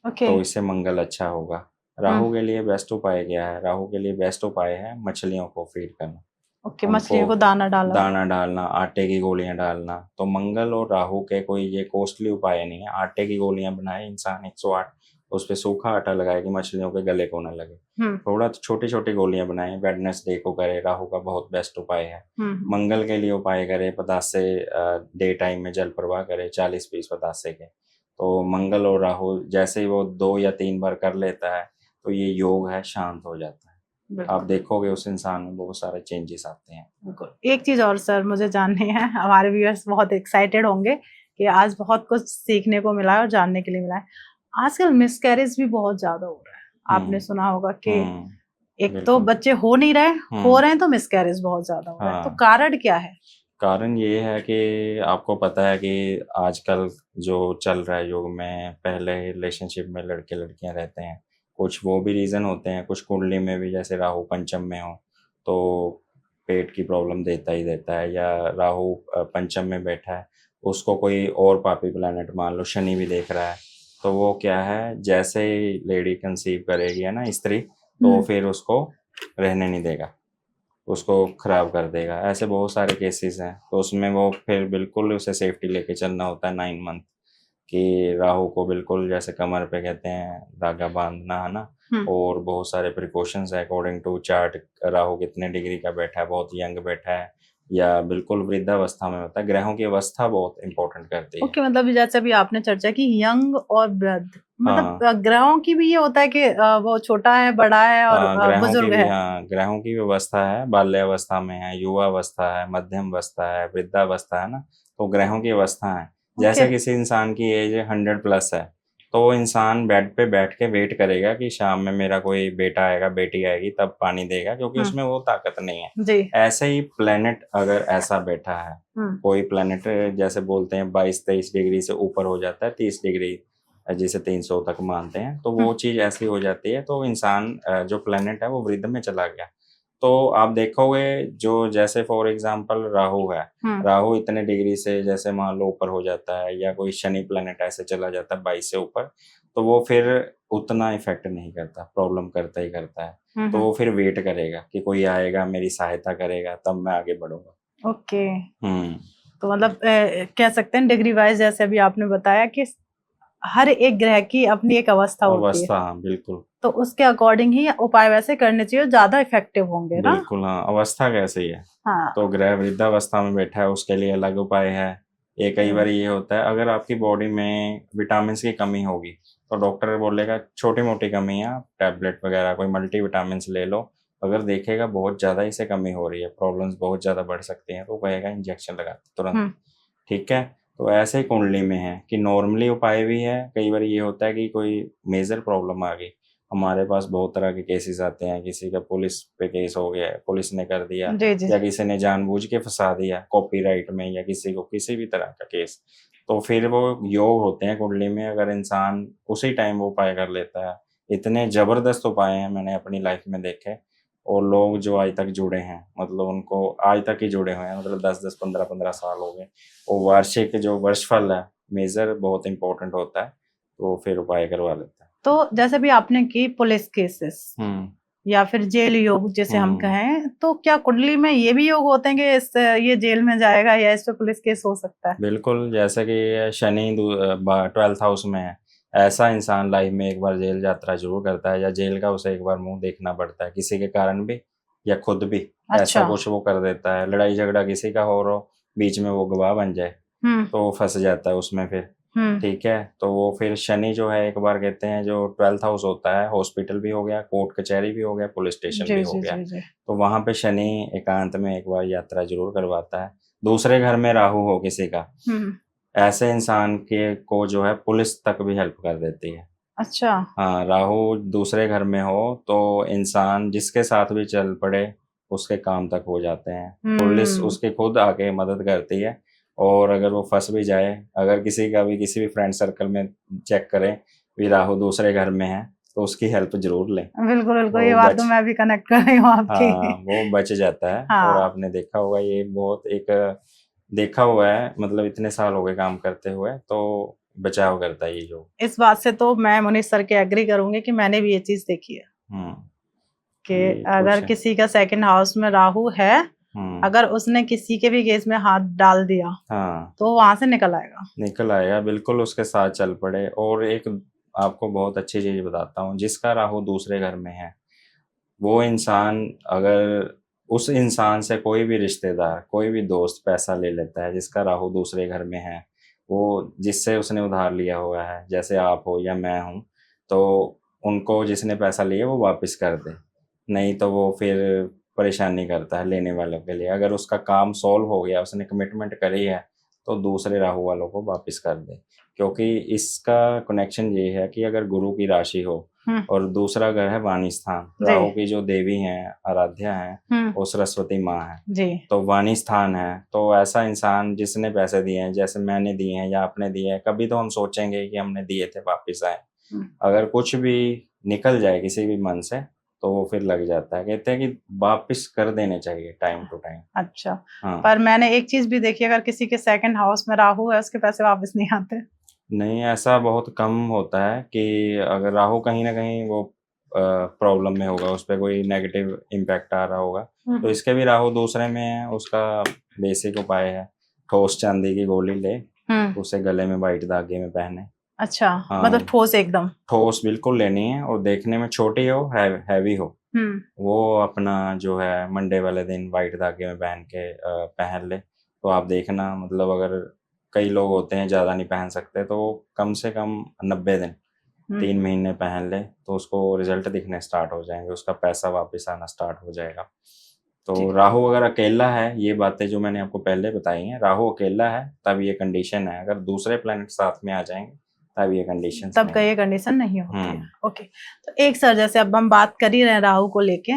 ओके। तो इससे मंगल अच्छा होगा। राहु के लिए बेस्ट उपाय क्या है? राहु के लिए बेस्ट उपाय है मछलियों को फीड करना। ओके, उनको मछलियों को दाना डाला। दाना डालना, आटे की गोलियाँ डालना। तो मंगल और राहु के कोई ये कॉस्टली उपाय नहीं है। आटे की गोलियाँ बनाए इंसान 108, उस पे सूखा आटा लगाए कि मछलियों के गले को ना लगे। थोड़ा तो छोटी-छोटी गोलियाँ बनाएँ, वेडनेसडे को करें, राहु का बहुत बेस्ट उपाय है। मंगल के लिए उपाय करें, पतासे डे टाइम में जल प्रवाह करें, 40 पीस पतासे के। तो मंगल और राहु जैसे ही वो 2 या 3 बार कर लेता है, तो ये योग है, शांत हो जाता है। आप बिल्कुल। देखोगे उस इंसान में बहुत सारे चेंजेस आते हैं। बिल्कुल। एक चीज और सर मुझे जाननी है, हमारे व्यूअर्स बहुत एक्साइटेड होंगे कि आज बहुत कुछ सीखने को मिला है और जानने के लिए मिला है। आजकल मिसकैरेज भी बहुत ज्यादा हो रहा है, आपने हुँ, सुना होगा कि हुँ, एक तो बिल्कुल। बच्चे हो नहीं रहे, हो हुँ, रहे हैं तो मिसकैरेज बहुत ज्यादा हो रहा है। तो हाँ, कारण क्या है? कारण ये है कि आपको पता है कि आजकल जो चल रहा है युग में, पहले रिलेशनशिप में लड़के-लड़कियाँ रहते हैं। कुछ वो भी रीज़न होते हैं, कुछ कुंडली में भी जैसे राहु पंचम में हो, तो पेट की प्रॉब्लम देता ही देता है, या राहु पंचम में बैठा है, उसको कोई और पापी प्लैनेट मान लो शनि भी देख रहा है, तो वो क्या है, जैसे ही लेडी कंसीव करेगी है ना स्त्री, तो फिर उसको रहने नहीं देगा। उसको ख़राब कर देगा। ऐसे बहुत सारे केसेस हैं, तो उसमें वो फिर बिल्कुल उसे सेफ्टी लेके चलना होता है 9 मंथ, कि राहु को बिल्कुल जैसे कमर पे कहते हैं धागा बाँधना, है ना? और बहुत सारे प्रिकॉशंस है अकॉर्डिंग टू चार्ट। राहु कितने डिग्री का बैठा है, बहुत यंग बैठा है या बिल्कुल वृद्धावस्था में होता है। ग्रहों की अवस्था बहुत इम्पोर्टेंट करती है। ओके, मतलब जैसे अभी आपने चर्चा की यंग और वृद्ध, मतलब हाँ। ग्रहों की भी ये होता है कि वो छोटा है, बड़ा है और ग्रहों की बुजुर्ग भी, है। हाँ, ग्रहों की व्यवस्था है, बाल्यावस्था में है, युवावस्था है, मध्यम अवस्था है, वृद्धावस्था है ना? तो ग्रहों की अवस्था है। ओके। जैसे किसी इंसान की एज 100 प्लस है, तो वो इंसान बेड पे बैठ के वेट करेगा कि शाम में मेरा कोई बेटा आएगा, बेटी आएगी तब पानी देगा, क्योंकि उसमें वो ताकत नहीं है। जी। ऐसे ही प्लेनेट अगर ऐसा बैठा है, कोई प्लेनेट जैसे बोलते हैं 22-23 डिग्री से ऊपर हो जाता है, 30 डिग्री जिसे 300 तक मानते हैं, तो वो चीज़ ऐसी हो जाती है, तो इंसान जो प्लेनेट है वो वृद्ध में चला गया। तो आप देखोगे जो जैसे फॉर एग्ज़ाम्पल राहु है, राहु इतने डिग्री से जैसे मान लो ऊपर हो जाता है, या कोई शनि प्लेनेट ऐसे चला जाता है 22 से ऊपर, तो वो फिर उतना इफ़ेक्ट नहीं करता, प्रॉब्लम करता ही करता है। तो वो फिर वेट करेगा कि कोई आएगा, मेरी सहायता करेगा, तब मैं आगे बढ़ूँगा। ओके। हम्म। तो मतलब कह सकते हैं डिग्री वाइज, जैसे अभी आपने बताया कि हर एक ग्रह की अपनी एक अवस्था होती है, अवस्था, हाँ बिल्कुल। तो उसके अकॉर्डिंग ही उपाय वैसे करने चाहिए, ज्यादा इफेक्टिव होंगे ना। बिल्कुल हाँ, अवस्था कैसी है। हाँ। तो ग्रह वृद्धावस्था में बैठा है, उसके लिए अलग उपाय है। ये कई बार ये होता है, अगर आपकी बॉडी में विटामिन की कमी होगी तो डॉक्टर बोलेगा छोटी मोटी कमी है, आप टैबलेट वगैरह कोई मल्टी विटामिन ले लो। अगर देखेगा बहुत ज़्यादा इसे कमी हो रही है, प्रॉब्लम्स बहुत ज़्यादा बढ़ सकती हैं, तो कहेगा इंजेक्शन लगा तुरंत। हम्म। ठीक है। तो ऐसे ही कुंडली में है कि नॉर्मली उपाय भी है, कई बार ये होता है कि कोई मेजर प्रॉब्लम आ गई। हमारे पास बहुत तरह के केसेस आते हैं, किसी का पुलिस पे केस हो गया है, पुलिस ने कर दिया, जी जी। या किसी ने जानबूझ के फंसा दिया कॉपीराइट में, या किसी को किसी भी तरह का केस। तो फिर वो योग होते हैं कुंडली में, अगर इंसान उसी टाइम वो उपाय कर लेता है। इतने जबरदस्त उपाय हैं मैंने अपनी लाइफ में देखे, और लोग जो आज तक जुड़े हैं, मतलब उनको आज तक ही जुड़े हुए हैं, मतलब 10-10, 15-15 साल हो गए। वो वार्षिक जो वर्षफल है, मेजर बहुत इंपॉर्टेंट होता है, तो फिर उपाय करवा लेता है। तो जैसे भी आपने की पुलिस केसेस हम्म। या फिर जेल योग जैसे हम हम्म। कहें, तो क्या कुंडली में ये भी योग होते हैं कि ये जेल में जाएगा या इस पे पुलिस केस हो सकता है? बिल्कुल, जैसे कि शनि 12th हाउस में है, ऐसा इंसान लाइफ में एक बार जेल यात्रा जरूर करता है, या जेल का उसे एक बार मुंह देखना पड़ता है, किसी के कारण भी या खुद भी। ऐसा अच्छा। कुछ वो कर देता है, लड़ाई झगड़ा किसी का हो रहा हो, बीच में वो गवाह बन जाए, हम्म। तो वो फंस जाता है उसमें फिर। हम्म। ठीक है। तो वो फिर शनि जो है, एक बार कहते हैं जो 12th हाउस होता है, हॉस्पिटल भी हो गया, कोर्ट कचहरी भी हो गया, पुलिस स्टेशन जी भी हो जी गया। जी जी। तो वहां पे शनि एकांत में एक बार यात्रा जरूर करवाता है। दूसरे घर में राहु हो किसी का, हम्म। ऐसे इंसान के को जो है पुलिस तक भी हेल्प कर देती है। अच्छा। हाँ, राहु दूसरे घर में हो तो इंसान जिसके साथ भी चल पड़े, उसके काम तक हो जाते हैं। पुलिस हम्म। उसकी खुद आके मदद करती है। और अगर वो फंस भी जाए, अगर किसी का भी किसी भी फ्रेंड सर्कल में चेक करें भी राहु दूसरे घर में है, तो उसकी हेल्प जरूर लें। बिल्कुल बिल्कुल, ये वो बात तो बच मैं भी कनेक्ट कर रही हूँ आपकी। हाँ, वो बच जाता है। और हाँ। आपने देखा होगा, ये बहुत एक देखा हुआ है, मतलब इतने साल हो गए काम करते हुए, तो बचाव करता है ये जो। इस बात से तो मैं मुनीष सर के एग्री करूंगी कि मैंने भी ये चीज देखी है हम्म। कि ये अगर कुछ है। किसी का सेकंड हाउस में राहु है, हम्म। अगर उसने किसी के भी केस में हाथ डाल दिया हाँ, तो वहां से निकल आएगा। निकल आएगा, बिल्कुल उसके साथ चल पड़े। और एक आपको बहुत अच्छी चीज बताता हूँ, जिसका राहु दूसरे घर में है, वो इंसान अगर उस इंसान से कोई भी रिश्तेदार, कोई भी दोस्त पैसा ले लेता है, जिसका राहु दूसरे घर में है, वो जिससे उसने उधार लिया हुआ है, जैसे आप हो या मैं हूँ, तो उनको जिसने पैसा लिया वो वापस कर दे, नहीं तो वो फिर परेशानी करता है लेने वालों के लिए। अगर उसका काम सॉल्व हो गया, उसने कमिटमेंट करी है, तो दूसरे राहु वालों को वापस कर दे। क्योंकि इसका कनेक्शन ये है कि अगर गुरु की राशि हो, हम्म। और दूसरा घर है वाणी स्थान, जी। राहु की जो देवी हैं, आराध्या हैं, हम्म। वो सरस्वती माँ है। जी। तो वाणी स्थान है, तो ऐसा इंसान जिसने पैसे दिए हैं, जैसे मैंने दिए हैं या आपने दिए हैं, कभी तो हम सोचेंगे कि हमने दिए थे वापस आए। हम्म। अगर कुछ भी निकल जाए किसी भी मन से, तो वो फिर लग जाता है। कहते हैं कि वापस कर देने चाहिए टाइम टू टाइम। अच्छा। हाँ। पर मैंने एक चीज भी देखी, अगर किसी के सेकंड हाउस में राहु है, उसके पैसे वापस नहीं आते। नहीं, ऐसा बहुत कम होता है कि अगर राहु कहीं ना कहीं वो प्रॉब्लम में होगा, उस पर कोई नेगेटिव इम्पैक्ट आ रहा होगा। तो इसके भी राहु दूसरे में है, उसका बेसिक उपाय है ठोस चांदी की गोली ले, हम्म। उसे गले में वाइट धागे में पहने। अच्छा, हाँ, मतलब ठोस एकदम। ठोस बिल्कुल लेनी है, और देखने में छोटी हो, हैवी हो। हम्म। वो अपना जो है मंडे वाले दिन वाइट धागे में पहन के पहन ले, तो आप देखना, मतलब अगर कई लोग होते हैं ज़्यादा नहीं पहन सकते, तो वो कम से कम 90 दिन, 3 महीने पहन ले, तो उसको रिजल्ट दिखने स्टार्ट हो जाएंगे, उसका पैसा वापस आना स्टार्ट हो जाएगा। तो ठीक। राहु अगर अकेला है, ये बातें जो मैंने आपको पहले बताई हैं, राहु अकेला है तब ये कंडीशन है। अगर दूसरे प्लैनेट साथ में आ जाएंगे, तब ये कंडीशंस तब का नहीं ये कंडीशन नहीं है। होती है। ओके। तो एक सर, जैसे अब हम बात कर ही रहे हैं राहु को लेके,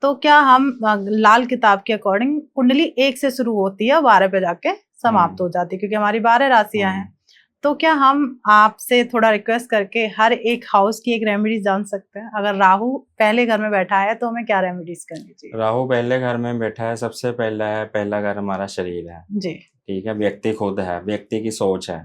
तो क्या हम लाल किताब के अकॉर्डिंग कुंडली 1 से शुरू होती है, 12 पे जाके समाप्त हो जाती है, क्योंकि हमारी 12 राशियां हैं। तो क्या हम आपसे थोड़ा रिक्वेस्ट करके हर एक हाउस की एक रेमेडी जान सकते हैं? अगर राहु पहले घर में बैठा है तो हमें क्या रेमेडीज करनी चाहिए? राहु पहले घर में बैठा है, सबसे पहला है, पहला घर हमारा शरीर है। जी। ठीक है, व्यक्ति खुद है, व्यक्ति की सोच है।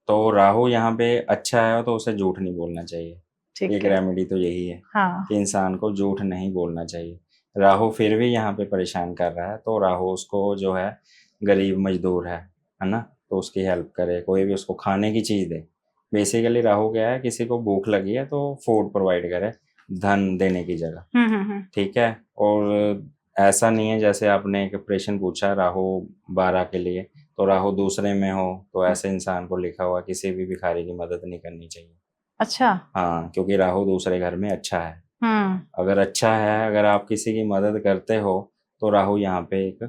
तो राहु यहाँ पे अच्छा है, तो उसे झूठ नहीं बोलना चाहिए। ठीक एक है। रेमेडी तो यही है हाँ। कि इंसान को झूठ नहीं बोलना चाहिए। राहु फिर भी यहाँ पे परेशान कर रहा है, तो राहु उसको जो है, गरीब मजदूर है ना, तो उसकी हेल्प करे, कोई भी उसको खाने की चीज़ दे। बेसिकली राहु क्या है, किसी को भूख लगी है तो फूड प्रोवाइड करे, धन देने की जगह। ठीक है। और ऐसा नहीं है, जैसे आपने एक प्रश्न पूछा राहु 12 के लिए, तो राहु दूसरे में हो तो ऐसे इंसान को लिखा हुआ किसी भी भिखारी की मदद नहीं करनी चाहिए। अच्छा। हाँ, क्योंकि राहु दूसरे घर में अच्छा है। हम्म। अगर अच्छा है, अगर आप किसी की मदद करते हो, तो राहु यहाँ पे एक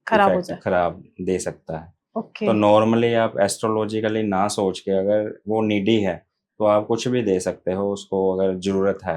खराब हो इफेक्ट जाए। खराब दे सकता है। ओके। तो नॉर्मली आप एस्ट्रोलॉजिकली ना सोच के, अगर वो नीडी है तो आप कुछ भी दे सकते हो उसको, अगर ज़रूरत है।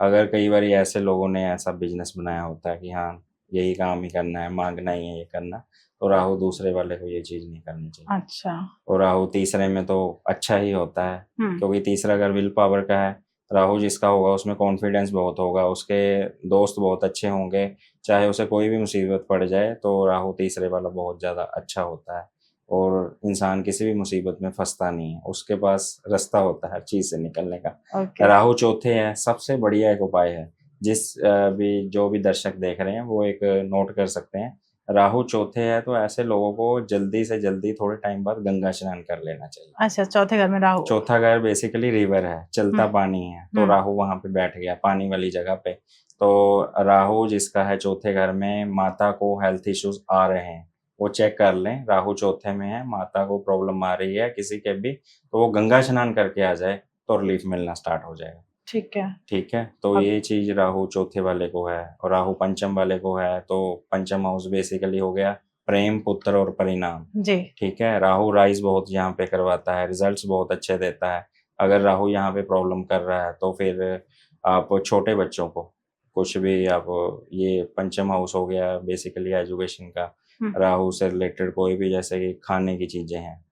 अगर कई बार ऐसे लोगों ने ऐसा बिजनेस बनाया होता है कि हाँ, यही काम ही करना है, मांगना ही है, ये करना, तो राहु दूसरे वाले को ये चीज़ नहीं करनी चाहिए। अच्छा। और राहु तीसरे में तो अच्छा ही होता है, क्योंकि तीसरा घर विल पावर का है। राहु जिसका होगा उसमें कॉन्फिडेंस बहुत होगा, उसके दोस्त बहुत अच्छे होंगे, चाहे उसे कोई भी मुसीबत पड़ जाए तो राहु तीसरे वाला बहुत ज़्यादा अच्छा होता है, और इंसान किसी भी मुसीबत में फंसता नहीं है, उसके पास रास्ता होता है हर चीज़ से निकलने का। ओके। राहु चौथे है, सबसे बढ़िया एक उपाय है, जो भी दर्शक देख रहे हैं वो एक नोट कर सकते हैं। राहु चौथे है तो ऐसे लोगों को जल्दी से जल्दी थोड़े टाइम बाद गंगा स्नान कर लेना चाहिए। अच्छा, चौथे घर में राहु। चौथा घर बेसिकली रिवर है, चलता पानी है, तो राहु वहां पे बैठ गया पानी वाली जगह पे। तो राहु जिसका है चौथे घर में, माता को हेल्थ इश्यूज आ रहे हैं, वो चेक कर लें। राहु चौथे में है, माता को प्रॉब्लम आ रही है किसी के भी, तो वो गंगा स्नान करके आ जाए तो रिलीफ मिलना स्टार्ट हो जाएगा। ठीक है। ठीक है। तो ये चीज राहु चौथे वाले को है, और राहु पंचम वाले को है, तो पंचम हाउस बेसिकली हो गया प्रेम, पुत्र और परिणाम। जी। ठीक है। राहु राइज बहुत यहाँ पे करवाता है, रिजल्ट्स बहुत अच्छे देता है। अगर राहु यहाँ पे प्रॉब्लम कर रहा है तो फिर आप छोटे बच्चों को कुछ भी आप, ये पंचम हाउस हो गया बेसिकली एजुकेशन का, राहु से रिलेटेड कोई भी, जैसे कि खाने की चीजें हैं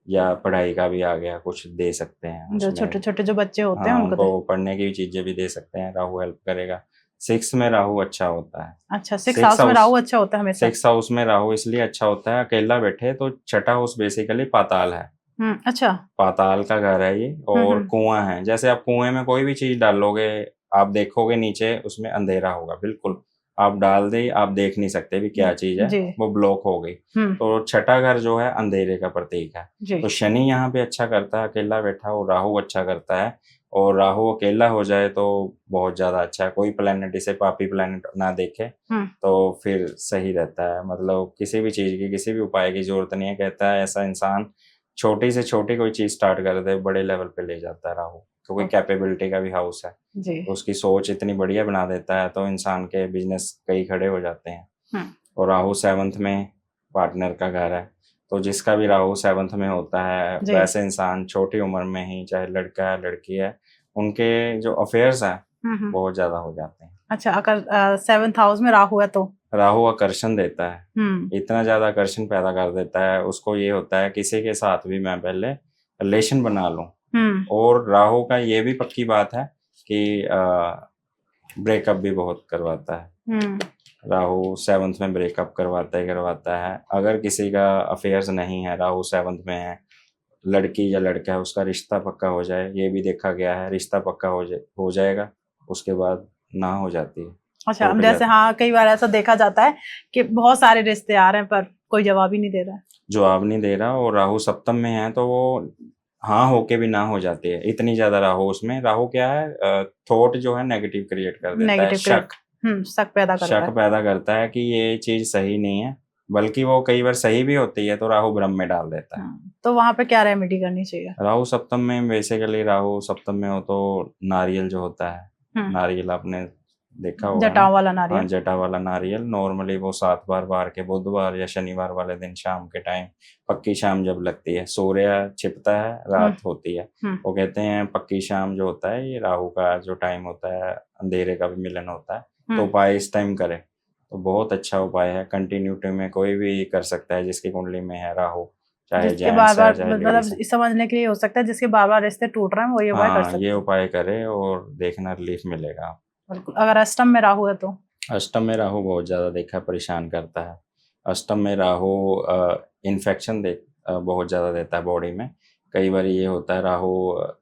या पढ़ाई का भी आ गया, कुछ दे सकते हैं जो उसमें। छोटे छोटे जो बच्चे होते हैं हाँ, उनको उनको पढ़ने की चीजें भी दे सकते हैं, राहु हेल्प करेगा। 6 में राहु अच्छा होता है। अच्छा, 6 हाउस में राहु अच्छा होता है हमेशा। 6 हाउस में राहु इसलिए अच्छा होता है, अकेला बैठे तो छठा हाउस बेसिकली पाताल है। अच्छा। पाताल का घर है ये, और कुआं है। जैसे आप कुएं में कोई भी चीज डालोगे, आप देखोगे नीचे उसमें अंधेरा होगा बिल्कुल, आप डाल दे, आप देख नहीं सकते भी क्या चीज है, वो ब्लॉक हो गई। तो छठा घर जो है अंधेरे का प्रतीक है। तो शनि यहाँ पे अच्छा करता है, अकेला बैठा, और राहु अच्छा करता है। और राहु अकेला हो जाए तो बहुत ज्यादा अच्छा है, कोई प्लेनेट इसे पापी प्लेनेट ना देखे तो फिर सही रहता है। मतलब किसी भी चीज की, किसी भी उपाय की जरूरत नहीं है। कहता है ऐसा इंसान छोटी से छोटी कोई चीज स्टार्ट कर दे, बड़े लेवल पे ले जाता है राहु, क्योंकि कैपेबिलिटी का भी हाउस है। तो उसकी सोच इतनी बढ़िया बना देता है, तो इंसान के बिजनेस कई खड़े हो जाते हैं। और राहु 7th में पार्टनर का घर है, तो जिसका भी राहु 7th में होता है, वैसे इंसान छोटी उम्र में ही, चाहे लड़का है लड़की है, उनके जो अफेयर्स हैं बहुत ज्यादा हो जाते हैं। अच्छा, अगर 7th हाउस में राहु है तो राहु आकर्षण देता है, इतना ज्यादा आकर्षण पैदा कर देता है, उसको ये होता है किसी के साथ भी मैं पहले रिलेशन बना लूं। और राहु का ये भी पक्की बात है कि ब्रेकअप भी बहुत करवाता है। राहु 7th में ब्रेकअप करवाता है। अगर किसी का अफेयर्स नहीं है, राहु 7th में है, लड़की या लड़का है, उसका रिश्ता पक्का हो जाए, ये भी देखा गया है। रिश्ता पक्का हो जाएगा, उसके बाद ना हो जाती है। अच्छा, अब जैसे हाँ, कई बार ऐसा देखा जाता है कि बहुत सारे रिश्ते आ रहे हैं पर कोई जवाब ही नहीं दे रहा है। जवाब नहीं दे रहा, और राहु सप्तम में है तो वो हाँ होके भी ना हो जाती है, इतनी ज्यादा राहु उसमें। राहु क्या है, थॉट जो है नेगेटिव क्रिएट कर देता है, शक पैदा करता है कि ये चीज सही नहीं है, बल्कि वो कई बार सही भी होती है, तो राहु भ्रम में डाल देता है। तो वहां पे क्या रेमेडी करनी चाहिए? राहु सप्तम में बेसिकली, राहु सप्तम में हो तो नारियल जो होता है, नारियल आपने देखा होगा, जटा वाला नारियल। हाँ, जटा वाला नारियल। नॉर्मली वो 7 बार के बुधवार या शनिवार वाले दिन शाम के टाइम, पक्की शाम जब लगती है, सूर्य छिपता है, रात होती है, वो कहते हैं पक्की शाम जो होता है, ये राहु का जो टाइम होता है, अंधेरे का भी मिलन होता है। तो उपाय इस टाइम करे तो बहुत अच्छा उपाय है। कंटिन्यूटी में कोई भी कर सकता है जिसकी कुंडली में है राहु, चाहे जेंट्स है चाहे लेडीज है। समझने के लिए हो सकता है जिसके बार बार रिश्ते टूट रहे हैं वो ये उपाय कर सकते हैं। ये उपाय करे और देखना रिलीफ मिलेगा। अगर अष्टम में राहु है तो? अष्टम में राहु बहुत ज्यादा देखा परेशान करता है। अष्टम में राहु इन्फेक्शन बहुत ज्यादा देता है बॉडी में। कई बार ये होता है राहु,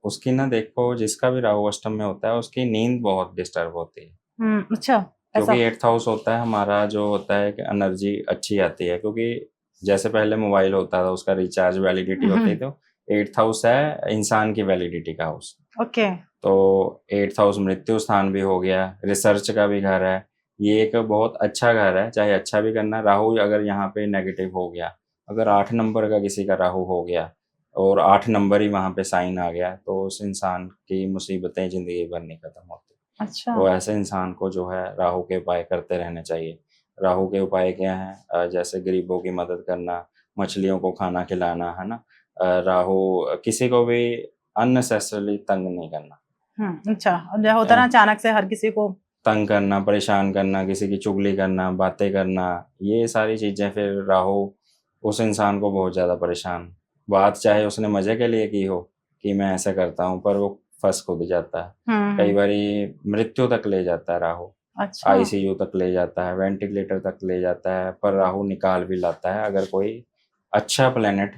उसकी ना देखो, जिसका भी राहु अष्टम में होता है उसकी नींद बहुत डिस्टर्ब होती है। अच्छा, ऐसा? क्योंकि 8th हाउस होता है हमारा, जो होता है कि एनर्जी अच्छी आती है, क्योंकि जैसे पहले मोबाइल होता था उसका रिचार्ज वैलिडिटी होती हम्म, थी, तो 8th हाउस है इंसान की वैलिडिटी का हाउस। ओके। तो 8th हाउस मृत्यु स्थान भी हो गया, रिसर्च का भी घर है। ये एक बहुत अच्छा घर है, चाहे अच्छा भी करना। राहु अगर यहाँ पे नेगेटिव हो गया, अगर 8 नंबर का किसी का राहु हो गया और 8 नंबर ही वहाँ पे साइन आ गया, तो उस इंसान की मुसीबतें ज़िंदगी भर नहीं खत्म होती। अच्छा। तो ऐसे इंसान को जो है राहु के उपाय करते रहने चाहिए। राहु के उपाय क्या हैं? जैसे गरीबों की मदद करना, मछलियों को खाना खिलाना, है ना? राहु किसी को भी अननेसेसरीली तंग नहीं करना। अच्छा। अब जो होता है ना, अचानक से हर किसी को। तंग करना, परेशान करना, किसी की चुगली करना, बातें करना, ये सारी चीज़ें फिर राहु उस इंसान को बहुत ज़्यादा परेशान, बात चाहे उसने मज़े के लिए की हो कि मैं ऐसा करता हूँ, पर वो फँस खुद जाता है। कई बारी मृत्यु तक ले जाता है राहु, अच्छा। आईसीयू तक ले जाता है, वेंटिलेटर तक ले जाता है, पर राहु निकाल भी लाता है अगर कोई अच्छा प्लैनेट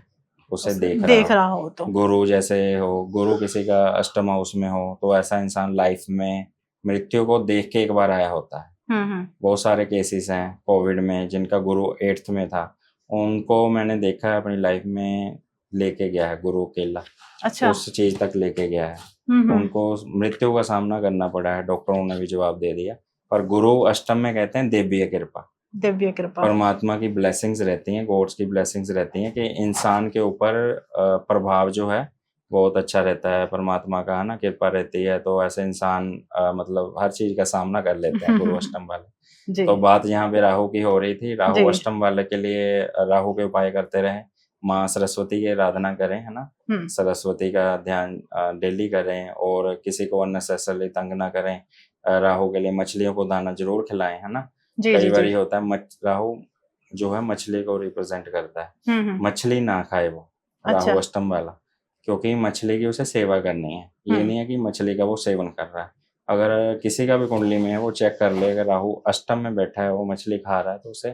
उसे देख रहा देख हो। रहा हो तो। गुरु जैसे हो, गुरु किसी का अष्टम हाउस में हो, तो ऐसा इंसान लाइफ में मृत्यु को देख के एक बार आया होता है। बहुत सारे केसेस हैं कोविड में जिनका गुरु 8th में था, उनको मैंने देखा है अपनी लाइफ में, लेके गया है गुरु अकेला, अच्छा। उस चीज़ तक लेके गया है। हम्म। उनको मृत्यु का सामना करना पड़ा है, डॉक्टरों ने भी जवाब दे दिया। पर गुरु अष्टम में कहते हैं देवीय कृपा, दिव्य कृपा। परमात्मा की ब्लेसिंग्स रहती हैं, गॉड्स की ब्लेसिंग्स रहती हैं कि इंसान के ऊपर प्रभाव जो है बहुत अच्छा रहता है, परमात्मा का, है ना, कृपा रहती है, तो ऐसे इंसान मतलब हर चीज़ का सामना कर लेते हैं गुरु अष्टम वाले। जी। तो बात यहाँ पे राहु की हो रही थी, राहु जी। अष्टम वाले के लिए राहु के उपाय करते रहें, माँ सरस्वती की आराधना करें, है ना, सरस्वती का ध्यान डेली करें, और किसी को अननेसेसरली तंग ना करें। राहु के लिए मछलियों को दाना ज़रूर खिलाएँ, है ना। जी। कई जी। बार जी। ये होता है राहु जो है मछली को रिप्रेजेंट करता है, मछली ना खाए वो, अच्छा। राहु अष्टम वाला, क्योंकि मछली की उसे सेवा करनी है। ये नहीं है कि मछली का वो सेवन कर रहा है। अगर किसी का भी कुंडली में है, वो चेक कर ले, अगर राहु अष्टम में बैठा है, वो मछली खा रहा है, तो उसे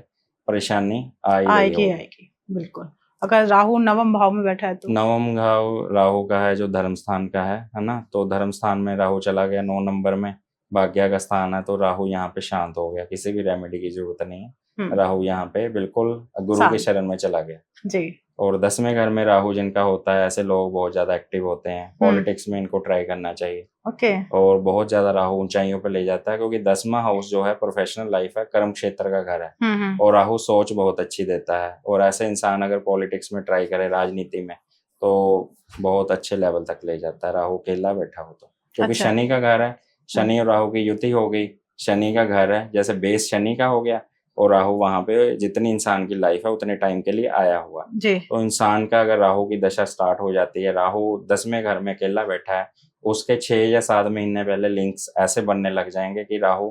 परेशानी आ ही रही आएगी होगी। आएगी, बिल्कुल। अगर राहु नवम भाव में बैठा है तो। नवम भाव राहु का है जो धर्म स्थान का है ना, तो धर्म स्थान में राहु चला गया 9 नंबर में, भाग्य का स्थान है, तो राहु यहाँ पे शांत हो गया, किसी भी रेमेडी की जरूरत नहीं है। राहु यहाँ पे बिल्कुल गुरु के शरण में चला गया। जी। और 10वें घर में राहु जिनका होता है, ऐसे लोग बहुत ज्यादा एक्टिव होते हैं, पॉलिटिक्स में इनको ट्राई करना चाहिए। ओके। और बहुत ज्यादा राहु ऊंचाइयों पे ले जाता है, क्योंकि 10वां हाउस जो है प्रोफेशनल लाइफ है, कर्म क्षेत्र का घर है, और राहु सोच बहुत अच्छी देता है, और ऐसे इंसान अगर पॉलिटिक्स में ट्राई करे, राजनीति में, तो बहुत अच्छे लेवल तक ले जाता है, राहु अकेला बैठा हो तो। क्योंकि अच्छा। शनि का घर है, शनि और राहु की युति हो गई, शनि का घर है, जैसे बेस शनि का हो गया, और राहु वहां पे जितनी इंसान की लाइफ है उतने टाइम के लिए आया हुआ। जी। तो इंसान का अगर राहु की दशा स्टार्ट हो जाती है, राहु 10वें घर में अकेला बैठा है, उसके 6 या 7 महीने पहले लिंक्स ऐसे बनने लग जाएंगे कि राहु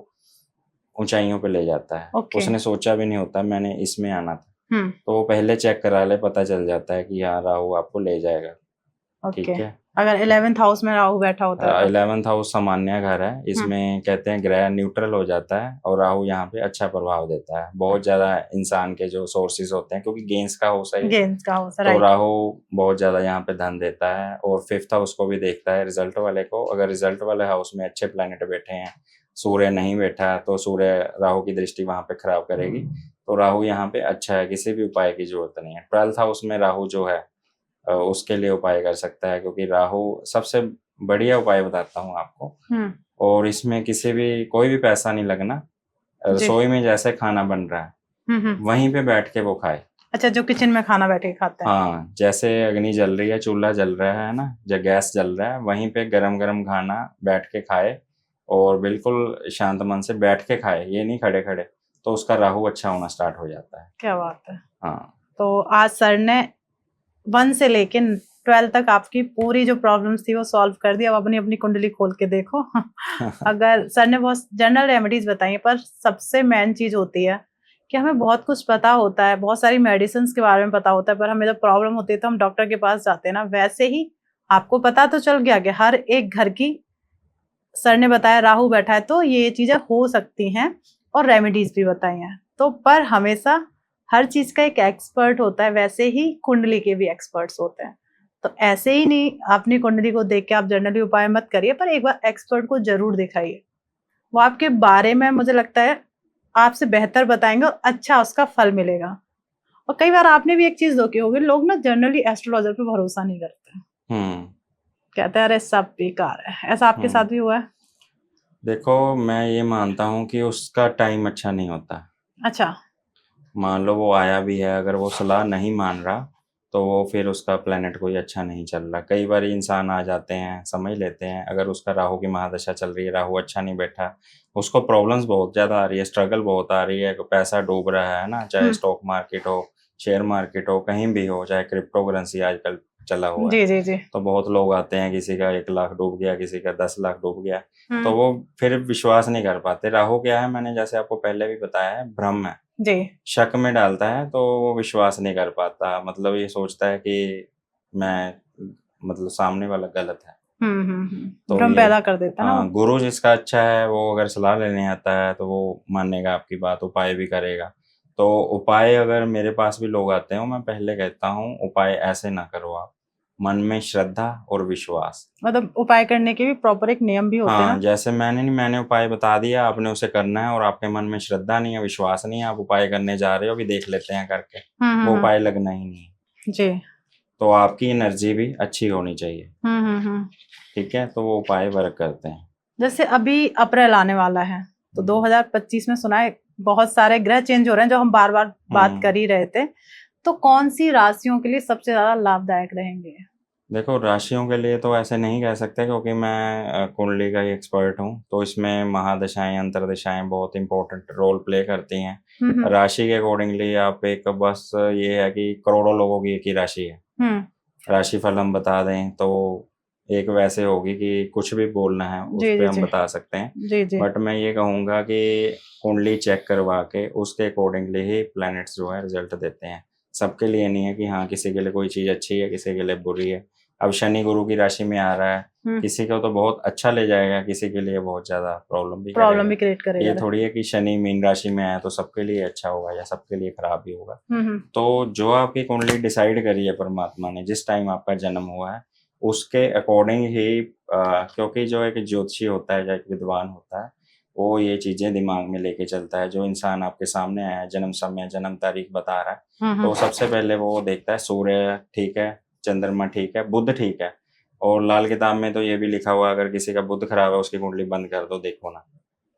ऊंचाइयों पे ले जाता है। उसने सोचा भी नहीं होता मैंने इसमें आना था, तो वो पहले चेक करा ले, पता चल जाता है कि हाँ राहु आपको ले जाएगा। ठीक है। अगर 11th हाउस में राहु बैठा होता है तो। 11th हाउस सामान्य घर है, इसमें कहते हैं ग्रह न्यूट्रल हो जाता है, और राहु यहाँ पे अच्छा प्रभाव देता है। बहुत ज्यादा इंसान के जो सोर्सेज होते हैं, क्योंकि गेंस का हाउस है, गेंस का हाउस, तो राहु बहुत ज्यादा यहाँ पे धन देता है, और 5th हाउस को भी देखता है, रिजल्ट वाले को। अगर रिजल्ट वाले हाउस में अच्छे प्लैनेट बैठे हैं, सूर्य नहीं बैठा है, तो सूर्य राहु की दृष्टि वहां पे खराब करेगी। तो राहु यहाँ पे अच्छा है, किसी भी उपाय की जरूरत नहीं है। 12th हाउस में राहु जो है उसके लिए उपाय कर सकता है, क्योंकि राहु सबसे बढ़िया उपाय बताता हूँ आपको, और इसमें किसी भी कोई भी पैसा नहीं लगना। रसोई में जैसे खाना बन रहा है वहीं पे बैठ के वो खाए। अच्छा, जो किचन में खाना बैठ के खाता है। हाँ, जैसे अग्नि जल रही है, चूल्हा जल रहा है ना, जो गैस जल रहा है, वहीं पे गरम गरम खाना बैठ के खाए, और बिल्कुल शांत मन से बैठ के खाए, ये नहीं खड़े खड़े, तो उसका राहु अच्छा होना स्टार्ट हो जाता है। क्या बात है। हाँ, तो आज सर ने 1 से लेके 12 तक आपकी पूरी जो प्रॉब्लम्स थी वो सॉल्व कर दी। अब अपनी अपनी कुंडली खोल के देखो। अगर सर ने बहुत जनरल रेमेडीज बताई, पर सबसे मेन चीज होती है कि हमें बहुत कुछ पता होता है, बहुत सारी मेडिसिन के बारे में पता होता है, पर हमें जब प्रॉब्लम होती है तो हम डॉक्टर के पास जाते हैं ना। वैसे ही आपको पता तो चल गया कि हर एक घर की, सर ने बताया राहु बैठा है तो ये चीजें हो सकती हैं, और रेमेडीज भी बताई हैं। तो पर हमेशा हर चीज का एक एक्सपर्ट होता है, वैसे ही कुंडली के भी एक्सपर्ट्स होते हैं। तो ऐसे ही नहीं अपनी कुंडली को देख के आप जनरली उपाय मत करिए, पर एक बार एक्सपर्ट को जरूर दिखाइए। वो आपके बारे में मुझे लगता है आपसे बेहतर बताएंगे और अच्छा उसका फल मिलेगा। और कई बार आपने भी एक चीज देखी होगी, लोग ना जनरली एस्ट्रोलॉजर पे भरोसा नहीं करते, कहते हैं अरे सब बेकार है। ऐसा आपके साथ भी हुआ है? देखो, मैं ये मानता हूँ कि उसका टाइम अच्छा नहीं होता। अच्छा। मान लो वो आया भी है, अगर वो सलाह नहीं मान रहा, तो वो फिर उसका प्लैनेट कोई अच्छा नहीं चल रहा। कई बार इंसान आ जाते हैं, समझ लेते हैं, अगर उसका राहु की महादशा चल रही है, राहु अच्छा नहीं बैठा, उसको प्रॉब्लम्स बहुत ज़्यादा आ रही है, स्ट्रगल बहुत आ रही है, पैसा डूब रहा है ना, चाहे हम्म। स्टॉक मार्केट हो, शेयर मार्केट हो, कहीं भी हो, चाहे क्रिप्टो करेंसी आजकल चला हुआ है। जी जी जी। तो बहुत लोग आते हैं, किसी का 1 लाख डूब गया, किसी का 10 लाख डूब गया, तो हम्म। वो फिर विश्वास नहीं कर पाते। राहु क्या है, मैंने जैसे आपको पहले भी बताया है, भ्रम है, जी। शक में डालता है, तो वो विश्वास नहीं कर पाता। मतलब ये सोचता है कि मैं मतलब सामने वाला गलत है। तो भ्रम ये पैदा कर देता है ना वो। हाँ, गुरु जिसका अच्छा है, वो अगर सलाह लेने आता है, तो वो मानेगा आपकी बात, उपाय भी करेगा। तो उपाय अगर मेरे पास भी लोग आते हो, मैं पहले कहता हूँ, उपाय ऐसे ना करो आप, मन में श्रद्धा और विश्वास। मतलब उपाय करने के भी प्रॉपर एक नियम भी होते हैं हाँ, ना। जैसे मैंने उपाय बता दिया, आपने उसे करना है और आपके मन में श्रद्धा नहीं है, विश्वास नहीं है, आप उपाय करने जा रहे हो, अभी देख लेते हैं करके, वो हम्म। उपाय लगना ही नहीं है। जी। तो आपकी एनर्जी भी अच्छी होनी चाहिए, हम्म। ठीक है? तो वो उपाय वर्क करते हैं। जैसे अभी अप्रैल आने वाला है, तो 2025 में सुना है बहुत सारे ग्रह चेंज हो रहे हैं, जो हम बार बार बात कर ही रहे थे। तो कौन सी राशियों के लिए सबसे ज्यादा लाभदायक रहेंगे? देखो, राशियों के लिए तो ऐसे नहीं कह सकते, क्योंकि मैं कुंडली का ही एक्सपर्ट हूँ, तो इसमें महादशाएँ, अंतर्दशाएँ बहुत इम्पोर्टेंट रोल प्ले करती हैं। हम्म। राशि के अकॉर्डिंगली आप एक बस ये है कि करोड़ों लोगों की एक ही राशि है। हम्म। राशिफल हम बता दें तो एक वैसे होगी कि कुछ भी बोलना है उस जी पे जी हम जी। बता सकते हैं। जी जी। बट मैं ये कहूँगा कि कुंडली चेक करवा के उसके अकॉर्डिंगली ही प्लैनेट्स जो है रिजल्ट देते हैं। सबके लिए नहीं है कि हाँ, किसी के लिए कोई चीज़ अच्छी है, किसी के लिए बुरी है। अब शनि गुरु की राशि में आ रहा है, किसी को तो बहुत अच्छा ले जाएगा, किसी के लिए बहुत ज़्यादा प्रॉब्लम भी प्रॉब्लम करेगा। भी क्रिएट करेगा। ये थोड़ी है कि शनि मीन राशि में आया तो सबके लिए अच्छा होगा या सबके लिए खराब भी होगा। हम्म। तो जो आपकी कुंडली डिसाइड करी है परमात्मा ने, जिस टाइम आपका जन्म हुआ है, उसके अकॉर्डिंग ही क्योंकि जो एक ज्योतिषी होता है या एक विद्वान होता है, वो ये चीज़ें दिमाग में लेके चलता है। जो इंसान आपके सामने आया है, जन्म समय, जन्म तारीख बता रहा है, तो सबसे पहले वो देखता है सूर्य ठीक है, चंद्रमा ठीक है, बुध ठीक है। और लाल किताब में तो ये भी लिखा हुआ है, अगर किसी का बुध खराब है, उसकी कुंडली बंद कर दो, देखो ना।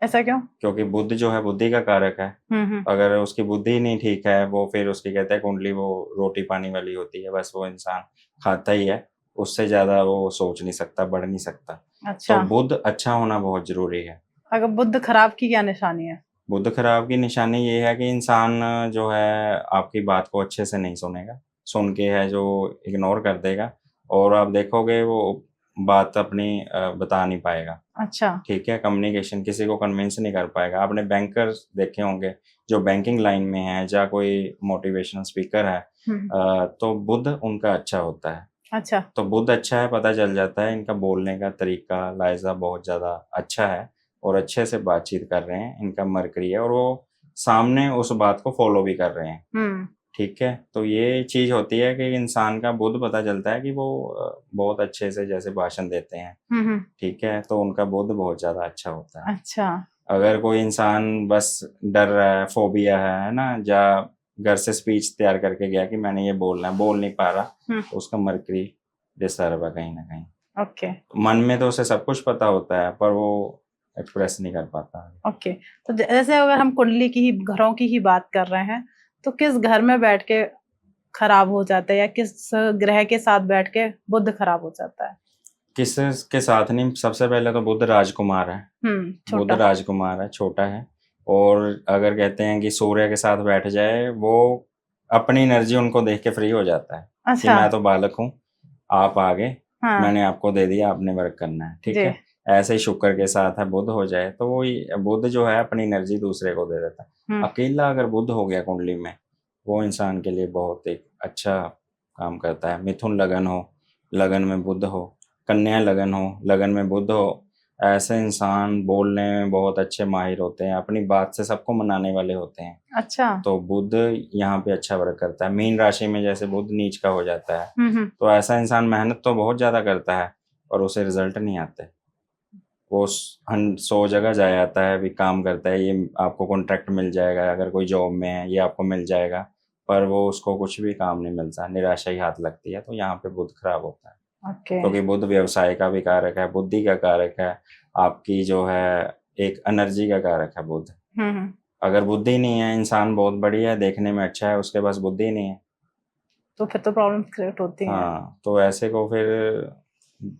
ऐसा क्यों? क्योंकि बुध जो है बुद्धि का कारक है। अगर उसकी बुद्धि ही नहीं ठीक है, वो फिर उसकी कहते हैं कुंडली वो रोटी पानी वाली होती है, बस वो इंसान खाता ही है, उससे ज़्यादा वो सोच नहीं सकता, बढ़ नहीं सकता। तो अच्छा। बुध अच्छा होना बहुत ज़रूरी है। अगर बुध खराब की क्या निशानी है? बुध खराब की निशानी ये है कि इंसान जो है आपकी बात को अच्छे से नहीं सुनेगा, सुन के है जो इग्नोर कर देगा, और आप देखोगे वो बात अपनी बता नहीं पाएगा। अच्छा। ठीक है, कम्युनिकेशन किसी को कन्विंस नहीं कर पाएगा। आपने बैंकर्स देखे होंगे जो बैंकिंग लाइन में है, या कोई मोटिवेशनल स्पीकर है, तो बुध उनका अच्छा होता है। अच्छा। तो बुध अच्छा है, पता चल जाता है इनका बोलने का तरीका, लहज़ा बहुत ज़्यादा अच्छा है और अच्छे से बातचीत कर रहे हैं, इनका मरकरी है और वो सामने उस बात को फ़ॉलो भी कर रहे हैं। ठीक है? तो ये चीज़ होती है कि इंसान का बुध पता चलता है कि वो बहुत अच्छे से जैसे भाषण देते हैं। ठीक है? तो उनका बुध बहुत ज़्यादा अच्छा होता है। अच्छा। अगर कोई इंसान बस डर रहा है, फ़ोबिया है ना? या घर से स्पीच तैयार करके गया कि मैंने ये बोलना है, बोल नहीं पा रहा, तो उसका मरकरी डिस्टर्ब है कहीं न कहीं। ओके। मन में तो उसे सब कुछ पता होता है, पर वो एक्सप्रेस नहीं कर पाता। ओके। तो जैसे अगर हम कुंडली की ही, घरों की ही बात कर रहे हैं, तो किस घर में बैठ के खराब हो जाता है, या किस ग्रह के साथ बैठ के बुध खराब हो जाता है? किसके साथ नहीं, सबसे पहले तो बुध राजकुमार है। बुध छोटा। राजकुमार है, छोटा है, और अगर कहते हैं कि सूर्य के साथ बैठ जाए, वो अपनी एनर्जी उनको देख के फ्री हो जाता है कि अच्छा। मैं तो बालक हूँ, आप आगे, हाँ। मैंने आपको दे दिया, आपने वर्क करना है, ठीक जी। है? ऐसे ही शुक्र के साथ है, बुध हो जाए तो वो बुध जो है अपनी एनर्जी दूसरे को दे देता है। अकेला अगर बुध हो गया कुंडली में, वो इंसान के लिए बहुत एक अच्छा काम करता है। मिथुन लगन हो, लगन में बुध हो, कन्या लगन हो, लगन में बुध हो, ऐसे इंसान बोलने में बहुत अच्छे माहिर होते हैं, अपनी बात से सबको मनाने वाले होते हैं। अच्छा। तो बुध यहाँ पे अच्छा वर्क करता है। मीन राशि में जैसे बुध नीच का हो जाता है, तो ऐसा इंसान मेहनत तो बहुत ज़्यादा करता है और उसे रिजल्ट नहीं आते। वो 100 जगह जाया आता है, अभी काम करता है, ये आपको कॉन्ट्रैक्ट मिल जाएगा, अगर कोई जॉब में है ये आपको मिल जाएगा, पर वो उसको कुछ भी काम नहीं मिलता, निराशा ही हाथ लगती है। तो यहाँ पे बुध खराब होता है, ओके। क्योंकि बुध व्यवसाय का भी कारक है, बुद्धि का कारक है, आपकी जो है एक एनर्जी का कारक है बुध। हम्म। अगर बुद्धि नहीं है, इंसान बहुत बढ़िया है, देखने में अच्छा है, उसके पास बुद्धि नहीं है, तो फिर तो प्रॉब्लम क्रिएट होती है। हाँ, तो ऐसे को फिर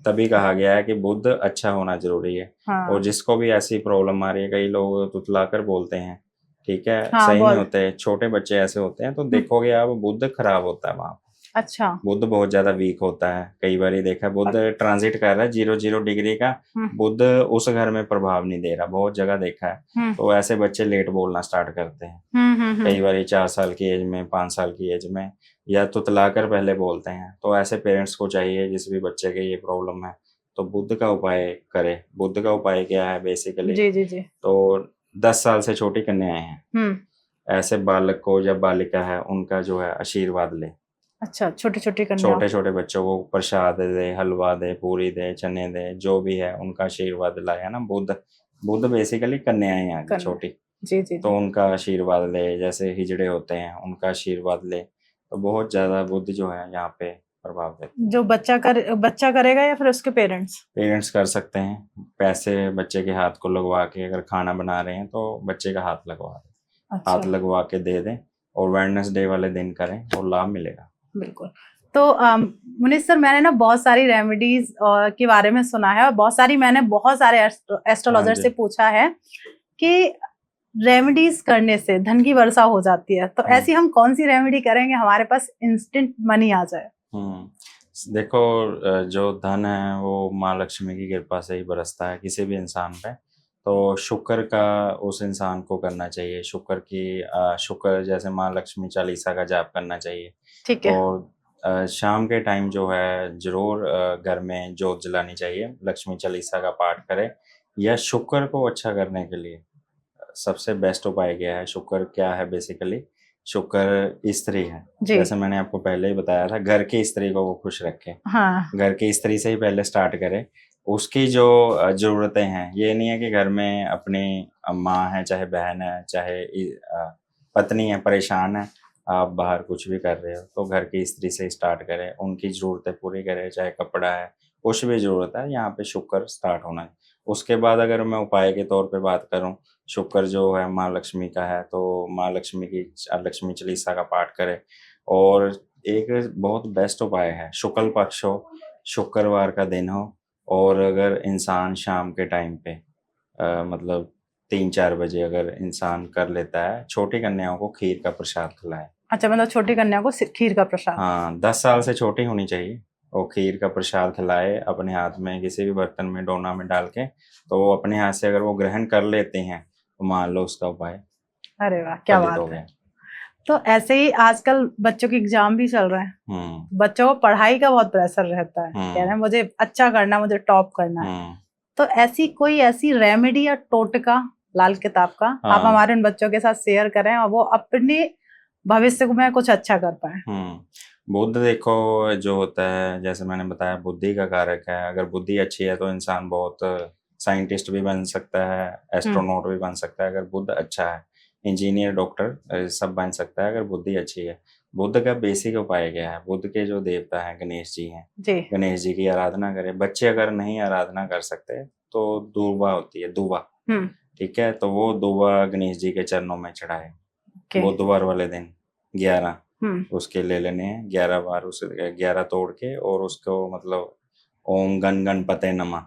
तभी कहा गया है कि बुध अच्छा होना जरूरी है। हाँ और जिसको भी ऐसी प्रॉब्लम आ रही है, कई लोग तुतलाकर बोलते हैं, ठीक है, हाँ सही नहीं बोल। होते, छोटे बच्चे ऐसे होते हैं, तो देखोगे आप बुध खराब होता है वहाँ। अच्छा। बुध बहुत ज्यादा वीक होता है, कई बार देखा है, बुध ट्रांजिट कर रहा है 0 डिग्री का, हम्म बुध उस घर में प्रभाव नहीं दे रहा, बहुत जगह देखा है। हम्म तो ऐसे बच्चे लेट बोलना स्टार्ट करते हैं, कई बार 4 साल की एज में, 5 साल की एज में, या तुतलाकर पहले बोलते हैं। तो ऐसे पेरेंट्स को चाहिए, जिस भी बच्चे के ये प्रॉब्लम है, तो बुध का उपाय करे। बुध का उपाय क्या है बेसिकली, जी जी जी। तो 10 साल से छोटी कन्याएं हैं, ऐसे बालक को या बालिका है, उनका जो है आशीर्वाद ले। अच्छा, छोटी छोटी कन्या। छोटे छोटे बच्चों को प्रसाद दे, हलवा दे, पूरी दे, चने दे, जो भी है उनका आशीर्वाद दिलाया ना। बुध, बुध बेसिकली कन्याएं हैं कन्या। छोटी, जी जी तो जी। उनका आशीर्वाद ले, जैसे हिजड़े होते हैं उनका आशीर्वाद ले, तो बहुत ज्यादा बुध जो है यहाँ पे प्रभाव देते हैं। जो बच्चा करेगा या फिर उसके पेरेंट्स? पेरेंट्स कर सकते हैं, पैसे बच्चे के हाथ को लगवा के, अगर खाना बना रहे हैं तो बच्चे का हाथ लगवा दें, अच्छा। हाथ लगवा के दे दें, और वेडनेसडे वाले दिन करें और लाभ मिलेगा। बिल्कुल। तो मुनीष सर, मैंने ना बहुत सारी रेमेडीज के बारे में सुना है, और मैंने बहुत सारे एस्ट्रोलॉजर हाँ से जी। पूछा है कि रेमेडीज करने से धन की वर्षा हो जाती है, तो ऐसी हम कौन सी रेमेडी करेंगे हमारे पास इंस्टेंट मनी आ जाए? देखो, जो धन है वो माँ लक्ष्मी की कृपा से ही बरसता है किसी भी इंसान पे। तो शुक्र का उस इंसान को करना चाहिए, शुक्र जैसे माँ लक्ष्मी चालीसा का जाप करना चाहिए। ठीक है। और शाम के टाइम जो है जरूर घर में जोत जलानी चाहिए, लक्ष्मी चालीसा का पाठ करें। या शुक्र को अच्छा करने के लिए सबसे बेस्ट उपाय क्या है, शुक्र क्या है बेसिकली, शुक्र स्त्री है। जी। जैसे मैंने आपको पहले ही बताया था, घर की स्त्री को वो खुश रखे, हाँ। घर की स्त्री से ही पहले स्टार्ट करें। उसकी जो ज़रूरतें हैं, ये नहीं है कि घर में अपनी माँ है, चाहे बहन है, चाहे पत्नी है, परेशान है, आप बाहर कुछ भी कर रहे हो, तो घर की स्त्री से स्टार्ट करें, उनकी ज़रूरतें पूरी करें, चाहे कपड़ा है, कुछ भी ज़रूरत है, यहाँ पे शुक्र स्टार्ट होना है। उसके बाद अगर मैं उपाय के तौर पे बात करूँ, शुक्र जो है माँ लक्ष्मी का है, तो माँ लक्ष्मी की लक्ष्मी चालीसा का पाठ करें। और एक बहुत बेस्ट उपाय है, शुक्ल पक्ष हो, शुक्रवार का दिन हो, और अगर इंसान शाम के टाइम पे मतलब 3-4 बजे अगर इंसान कर लेता है, छोटी कन्याओं को खीर का प्रसाद खिलाए। अच्छा, मतलब छोटी कन्या को खीर का प्रसाद। हाँ, 10 साल से छोटी होनी चाहिए, और खीर का प्रसाद खिलाए अपने हाथ में, किसी भी बर्तन में, डोना में डाल के, तो वो अपने हाथ से अगर वो ग्रहण कर लेते हैं, तो मान लो उसका उपाय अरे वाह, क्या फलित बात हो है। गया। तो ऐसे ही आजकल बच्चों के एग्जाम भी चल रहे हैं, बच्चों को पढ़ाई का बहुत प्रेशर रहता है, कह रहे हैं मुझे अच्छा करना, मुझे टॉप करना है। तो ऐसी रेमेडी या टोटका लाल किताब का आप हाँ। हमारे उन बच्चों के साथ शेयर करें, और वो अपने भविष्य में कुछ अच्छा कर पाए। बुद्ध देखो जो होता है, जैसे मैंने बताया, बुद्धि का कारक है। अगर बुद्धि अच्छी है तो इंसान बहुत साइंटिस्ट भी बन सकता है, एस्ट्रोनॉट भी बन सकता है, अगर बुद्ध अच्छा है, इंजीनियर, डॉक्टर सब बन सकता है अगर बुद्धि अच्छी है। बुद्ध का बेसिक उपाय क्या है, बुद्ध के जो देवता हैं गणेश जी हैं, जी। गणेश जी की आराधना करें। बच्चे अगर नहीं आराधना कर सकते तो दुर्वा होती है, दुवा, ठीक है, तो वो दुवा गणेश जी के चरणों में चढ़ाए, बुधवार वाले दिन 11 उसके ले लेने हैं, 11 बार, उस 11 तोड़ के, और उसको मतलब ओम गण गणपते नमः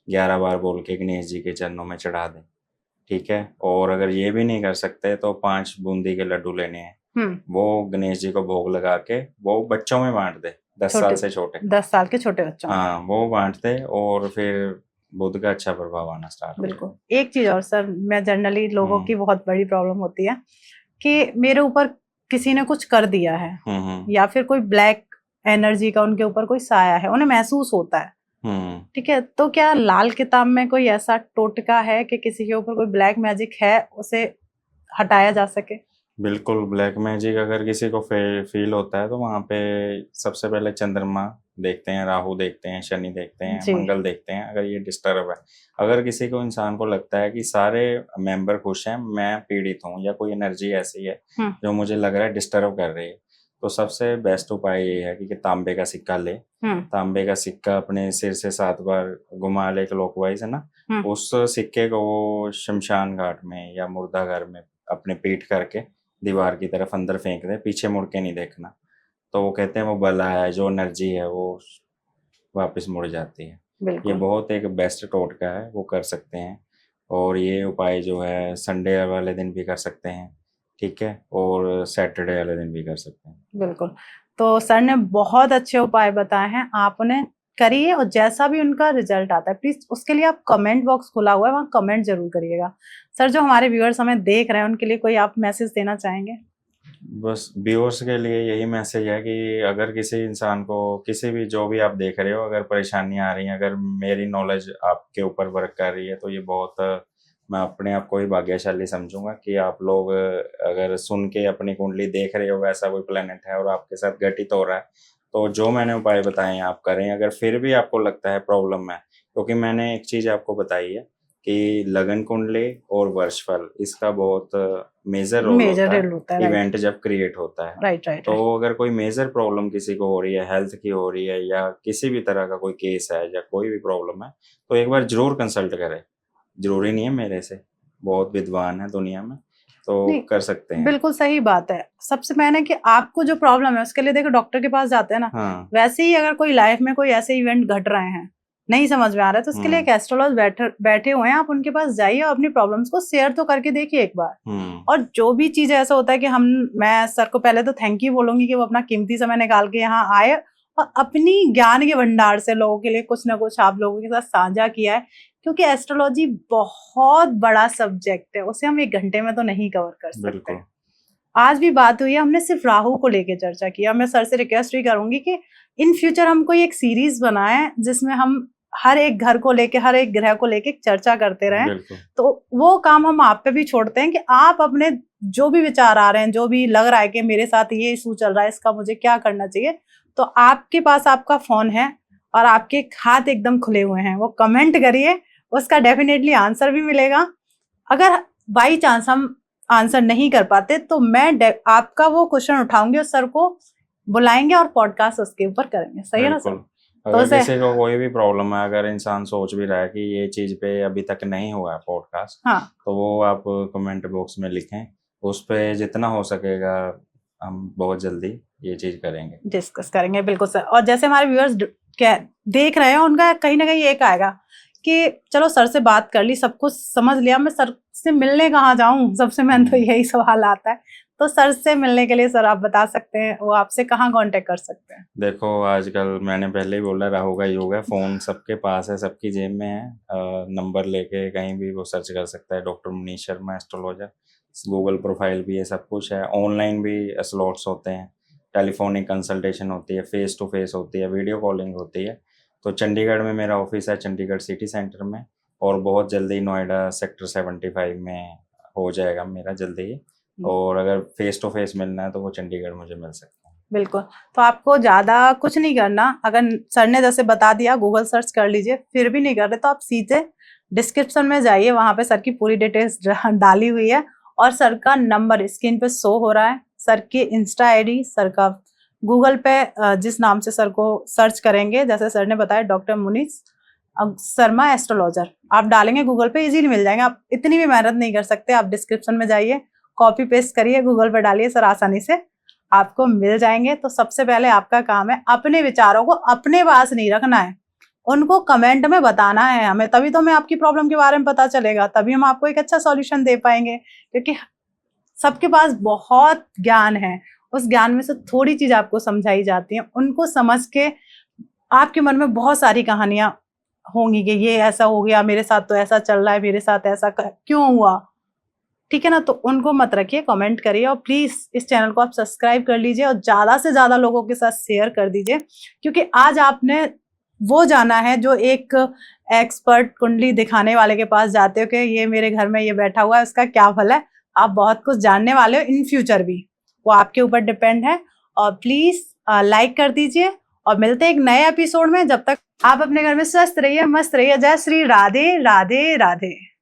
11 बार बोल के गणेश जी के चरणों में चढ़ा दें, ठीक है। और अगर ये भी नहीं कर सकते तो 5 बूंदी के लड्डू लेने हैं, वो गणेश जी को भोग लगा के वो बच्चों में बांट दे, 10 साल से छोटे, 10 साल के छोटे बच्चों। हाँ, वो बांट दे, और फिर बुद्ध का अच्छा प्रभाव आना स्टार्ट हो जाए। बिल्कुल। एक चीज और सर, मैं जनरली लोगों की बहुत बड़ी प्रॉब्लम होती है कि मेरे ऊपर किसी ने कुछ कर दिया है, या फिर कोई ब्लैक एनर्जी का उनके ऊपर कोई साया है, उन्हें महसूस होता है, ठीक है। तो क्या लाल किताब में कोई ऐसा टोटका है कि किसी के ऊपर कोई ब्लैक मैजिक है, उसे हटाया जा सके? बिल्कुल, ब्लैक मैजिक अगर किसी को फ़ील होता है तो वहाँ पे सबसे पहले चंद्रमा देखते हैं, राहु देखते हैं, शनि देखते हैं, जी। मंगल देखते हैं, अगर ये डिस्टर्ब है। अगर किसी को इंसान को लगता है कि सारे मेंबर खुश हैं, मैं पीड़ित हूँ या कोई एनर्जी ऐसी है हुँ, जो मुझे लग रहा है डिस्टर्ब कर रही है, तो सबसे बेस्ट उपाय ये है कि तांबे का सिक्का लें। हुँ, तांबे का सिक्का अपने सिर से 7 बार घुमा लें क्लॉकवाइज़, है ना? हुँ, उस सिक्के को वो शमशान घाट में या मुर्दाघर में अपने पीठ करके दीवार की तरफ अंदर फेंक दें, पीछे मुड़ के नहीं देखना। तो वो कहते हैं वो बला है, जो एनर्जी है वो वापस मुड़ जाती है। ये बिल्कुल। बहुत एक बेस्ट टोटका है, वो कर सकते हैं और ये उपाय जो है संडे वाले दिन भी कर सकते हैं, ठीक है? और सैटरडे वाले दिन भी कर सकते हैं। बिल्कुल। तो सर ने बहुत अच्छे उपाय बताए हैं, आप उन्हें करिए और जैसा भी उनका रिजल्ट आता है प्लीज़ उसके लिए आप कमेंट बॉक्स खुला हुआ है, वहाँ कमेंट ज़रूर करिएगा। सर जो हमारे व्यूअर्स हमें देख रहे हैं उनके लिए कोई आप मैसेज देना चाहेंगे? बस व्यूअर्स के लिए यही मैसेज है कि अगर किसी इंसान को किसी भी जो भी आप देख रहे हो अगर परेशानियाँ आ रही हैं, अगर मेरी नॉलेज आपके ऊपर वर्क कर रही है तो ये बहुत मैं अपने आप को ही भाग्यशाली समझूंगा कि आप लोग अगर सुन के अपनी कुंडली देख रहे हो वैसा कोई प्लेनेट है और आपके साथ घटित हो रहा है, तो जो मैंने उपाय बताए हैं आप करें। अगर फिर भी आपको लगता है प्रॉब्लम है, क्योंकि मैंने एक चीज़ आपको बताई है कि लगन कुंडली और वर्षफल इसका बहुत मेजर रोल मेजर होता है रोल होता है, राइट। इवेंट जब क्रिएट होता है। राइट, राइट, तो राइट। अगर कोई मेजर प्रॉब्लम किसी को हो रही है, हेल्थ की हो रही है या किसी भी तरह का कोई केस है या कोई भी प्रॉब्लम है, तो एक बार ज़रूर कंसल्ट करें। ज़रूरी नहीं है मेरे से, बहुत विद्वान हैं दुनिया में, तो नहीं, कर सकते हैं। बिल्कुल सही बात है। सबसे मैंने कि आपको जो प्रॉब्लम है उसके लिए देखो डॉक्टर के पास जाते हैं ना, हाँ, वैसे ही अगर कोई लाइफ में कोई ऐसे इवेंट घट रहे हैं, नहीं समझ में आ रहा है तो उसके लिए हुँ, एक एस्ट्रोलॉज बैठे हुए हैं, आप उनके पास जाइए और अपनी प्रॉब्लम्स को शेयर तो करके देखिए एक बार। हुँ, और जो भी चीज़ ऐसा होता है कि मैं सर को पहले तो थैंक यू बोलूँगी कि वो अपना कीमती समय निकाल के यहाँ आए और अपनी ज्ञान के भंडार से लोगों के लिए कुछ ना कुछ आप लोगों के साथ साझा किया है। क्योंकि एस्ट्रोलॉजी बहुत बड़ा सब्जेक्ट है, उसे हम 1 घंटे में तो नहीं कवर कर सकते। बिल्कुल, आज भी बात हुई है, हमने सिर्फ राहु को लेके चर्चा की और मैं सर से रिक्वेस्ट भी करूंगी कि इन फ्यूचर हम कोई एक सीरीज बनाएं जिसमें हम हर एक घर को लेके हर एक ग्रह को लेके चर्चा करते रहें। बिल्कुल, तो वो काम हम आप पे भी छोड़ते हैं कि आप अपने जो भी विचार आ रहे हैं, जो भी लग रहा है कि मेरे साथ ये इशू चल रहा है, इसका मुझे क्या करना चाहिए, तो आपके पास आपका फोन है और आपके हाथ एकदम खुले हुए हैं, वो कमेंट करिए, उसका डेफिनेटली आंसर भी मिलेगा। अगर बाई चांस हम आंसर नहीं कर पाते तो मैं आपका वो क्वेश्चन उठाऊंगी और सर को बुलाएंगे और पॉडकास्ट उसके ऊपर करेंगे। सही है ना सर? बिल्कुल। तो अगर उसे किसी को कोई भी प्रॉब्लम है, अगर इंसान सोच भी रहा है कि ये चीज़ पे अभी तक नहीं हुआ है पॉडकास्ट, हाँ, तो वो आप कमेंट बॉक्स में लिखें, उस पे जितना हो सकेगा हम बहुत जल्दी ये चीज़ करेंगे। डिस्कस करेंगे बिल्कुल सर। और जैसे हमारे व्यूअर्स क्या देख रहे हैं उनका कहीं ना कहीं एक आएगा कि चलो सर से बात कर ली, सब कुछ समझ लिया, मैं सर से मिलने कहाँ जाऊं, सबसे मेन तो यही सवाल आता है। तो सर से मिलने के लिए सर आप बता सकते हैं वो आपसे कहाँ कांटेक्ट कर सकते हैं? देखो आजकल मैंने पहले ही बोला राहु का युग है, फ़ोन सबके पास है, सबकी जेब में है। नंबर लेके कहीं भी वो सर्च कर सकता है, doctor Manish Sharma astrologer. Google profile भी है, सब कुछ है। ऑनलाइन भी स्लॉट्स होते हैं, टेलीफोनिक कंसल्टेशन होती है, फेस टू फेस होती है, वीडियो कॉलिंग होती है। तो चंडीगढ़ में मेरा ऑफिस है, चंडीगढ़ सिटी सेंटर में, और बहुत जल्दी नोएडा सेक्टर 75 में हो जाएगा मेरा जल्दी ही। और अगर फेस टू फेस मिलना है तो वो चंडीगढ़ मुझे मिल सकता है। बिल्कुल। तो आपको ज़्यादा कुछ नहीं करना, अगर सर ने जैसे बता दिया गूगल सर्च कर लीजिए, फिर भी नहीं कर रहे तो आप सीधे डिस्क्रिप्शन में जाइए, वहाँ पे सर की पूरी डिटेल्स डाली हुई है और सर का नंबर स्क्रीन पे शो हो रहा है, सर की इंस्टा आईडी, सर का गूगल पे जिस नाम से सर को सर्च करेंगे, जैसे सर ने बताया डॉक्टर मुनीष शर्मा एस्ट्रोलॉजर, आप डालेंगे गूगल पे इजीली मिल जाएंगे। आप इतनी भी मेहनत नहीं कर सकते, आप डिस्क्रिप्शन में जाइए, कॉपी पेस्ट करिए, गूगल पे डालिए, सर आसानी से आपको मिल जाएंगे। तो सबसे पहले आपका काम है अपने विचारों को अपने पास नहीं रखना है, उनको कमेंट में बताना है हमें, तभी तो हमें आपकी प्रॉब्लम के बारे में पता चलेगा, तभी हम आपको एक अच्छा सॉल्यूशन दे पाएंगे। क्योंकि सबके पास बहुत ज्ञान है, उस ज्ञान में से थोड़ी चीज आपको समझाई जाती है, उनको समझ के आपके मन में बहुत सारी कहानियां होंगी कि ये ऐसा हो गया, मेरे साथ तो ऐसा चल रहा है, मेरे साथ ऐसा क्यों हुआ। ठीक है ना? तो उनको मत रखिए, कमेंट करिए और प्लीज इस चैनल को आप सब्सक्राइब कर लीजिए और ज्यादा से ज्यादा लोगों के साथ शेयर कर दीजिए। क्योंकि आज आपने वो जाना है जो एक एक्सपर्ट कुंडली दिखाने वाले के पास जाते हो कि ये मेरे घर में ये बैठा हुआ है, उसका क्या फल है। आप बहुत कुछ जानने वाले हो इन फ्यूचर भी, वो आपके ऊपर डिपेंड है। और प्लीज लाइक कर दीजिए और मिलते हैं एक नए एपिसोड में। जब तक आप अपने घर में स्वस्थ रहिए, मस्त रहिए। जय श्री राधे राधे राधे।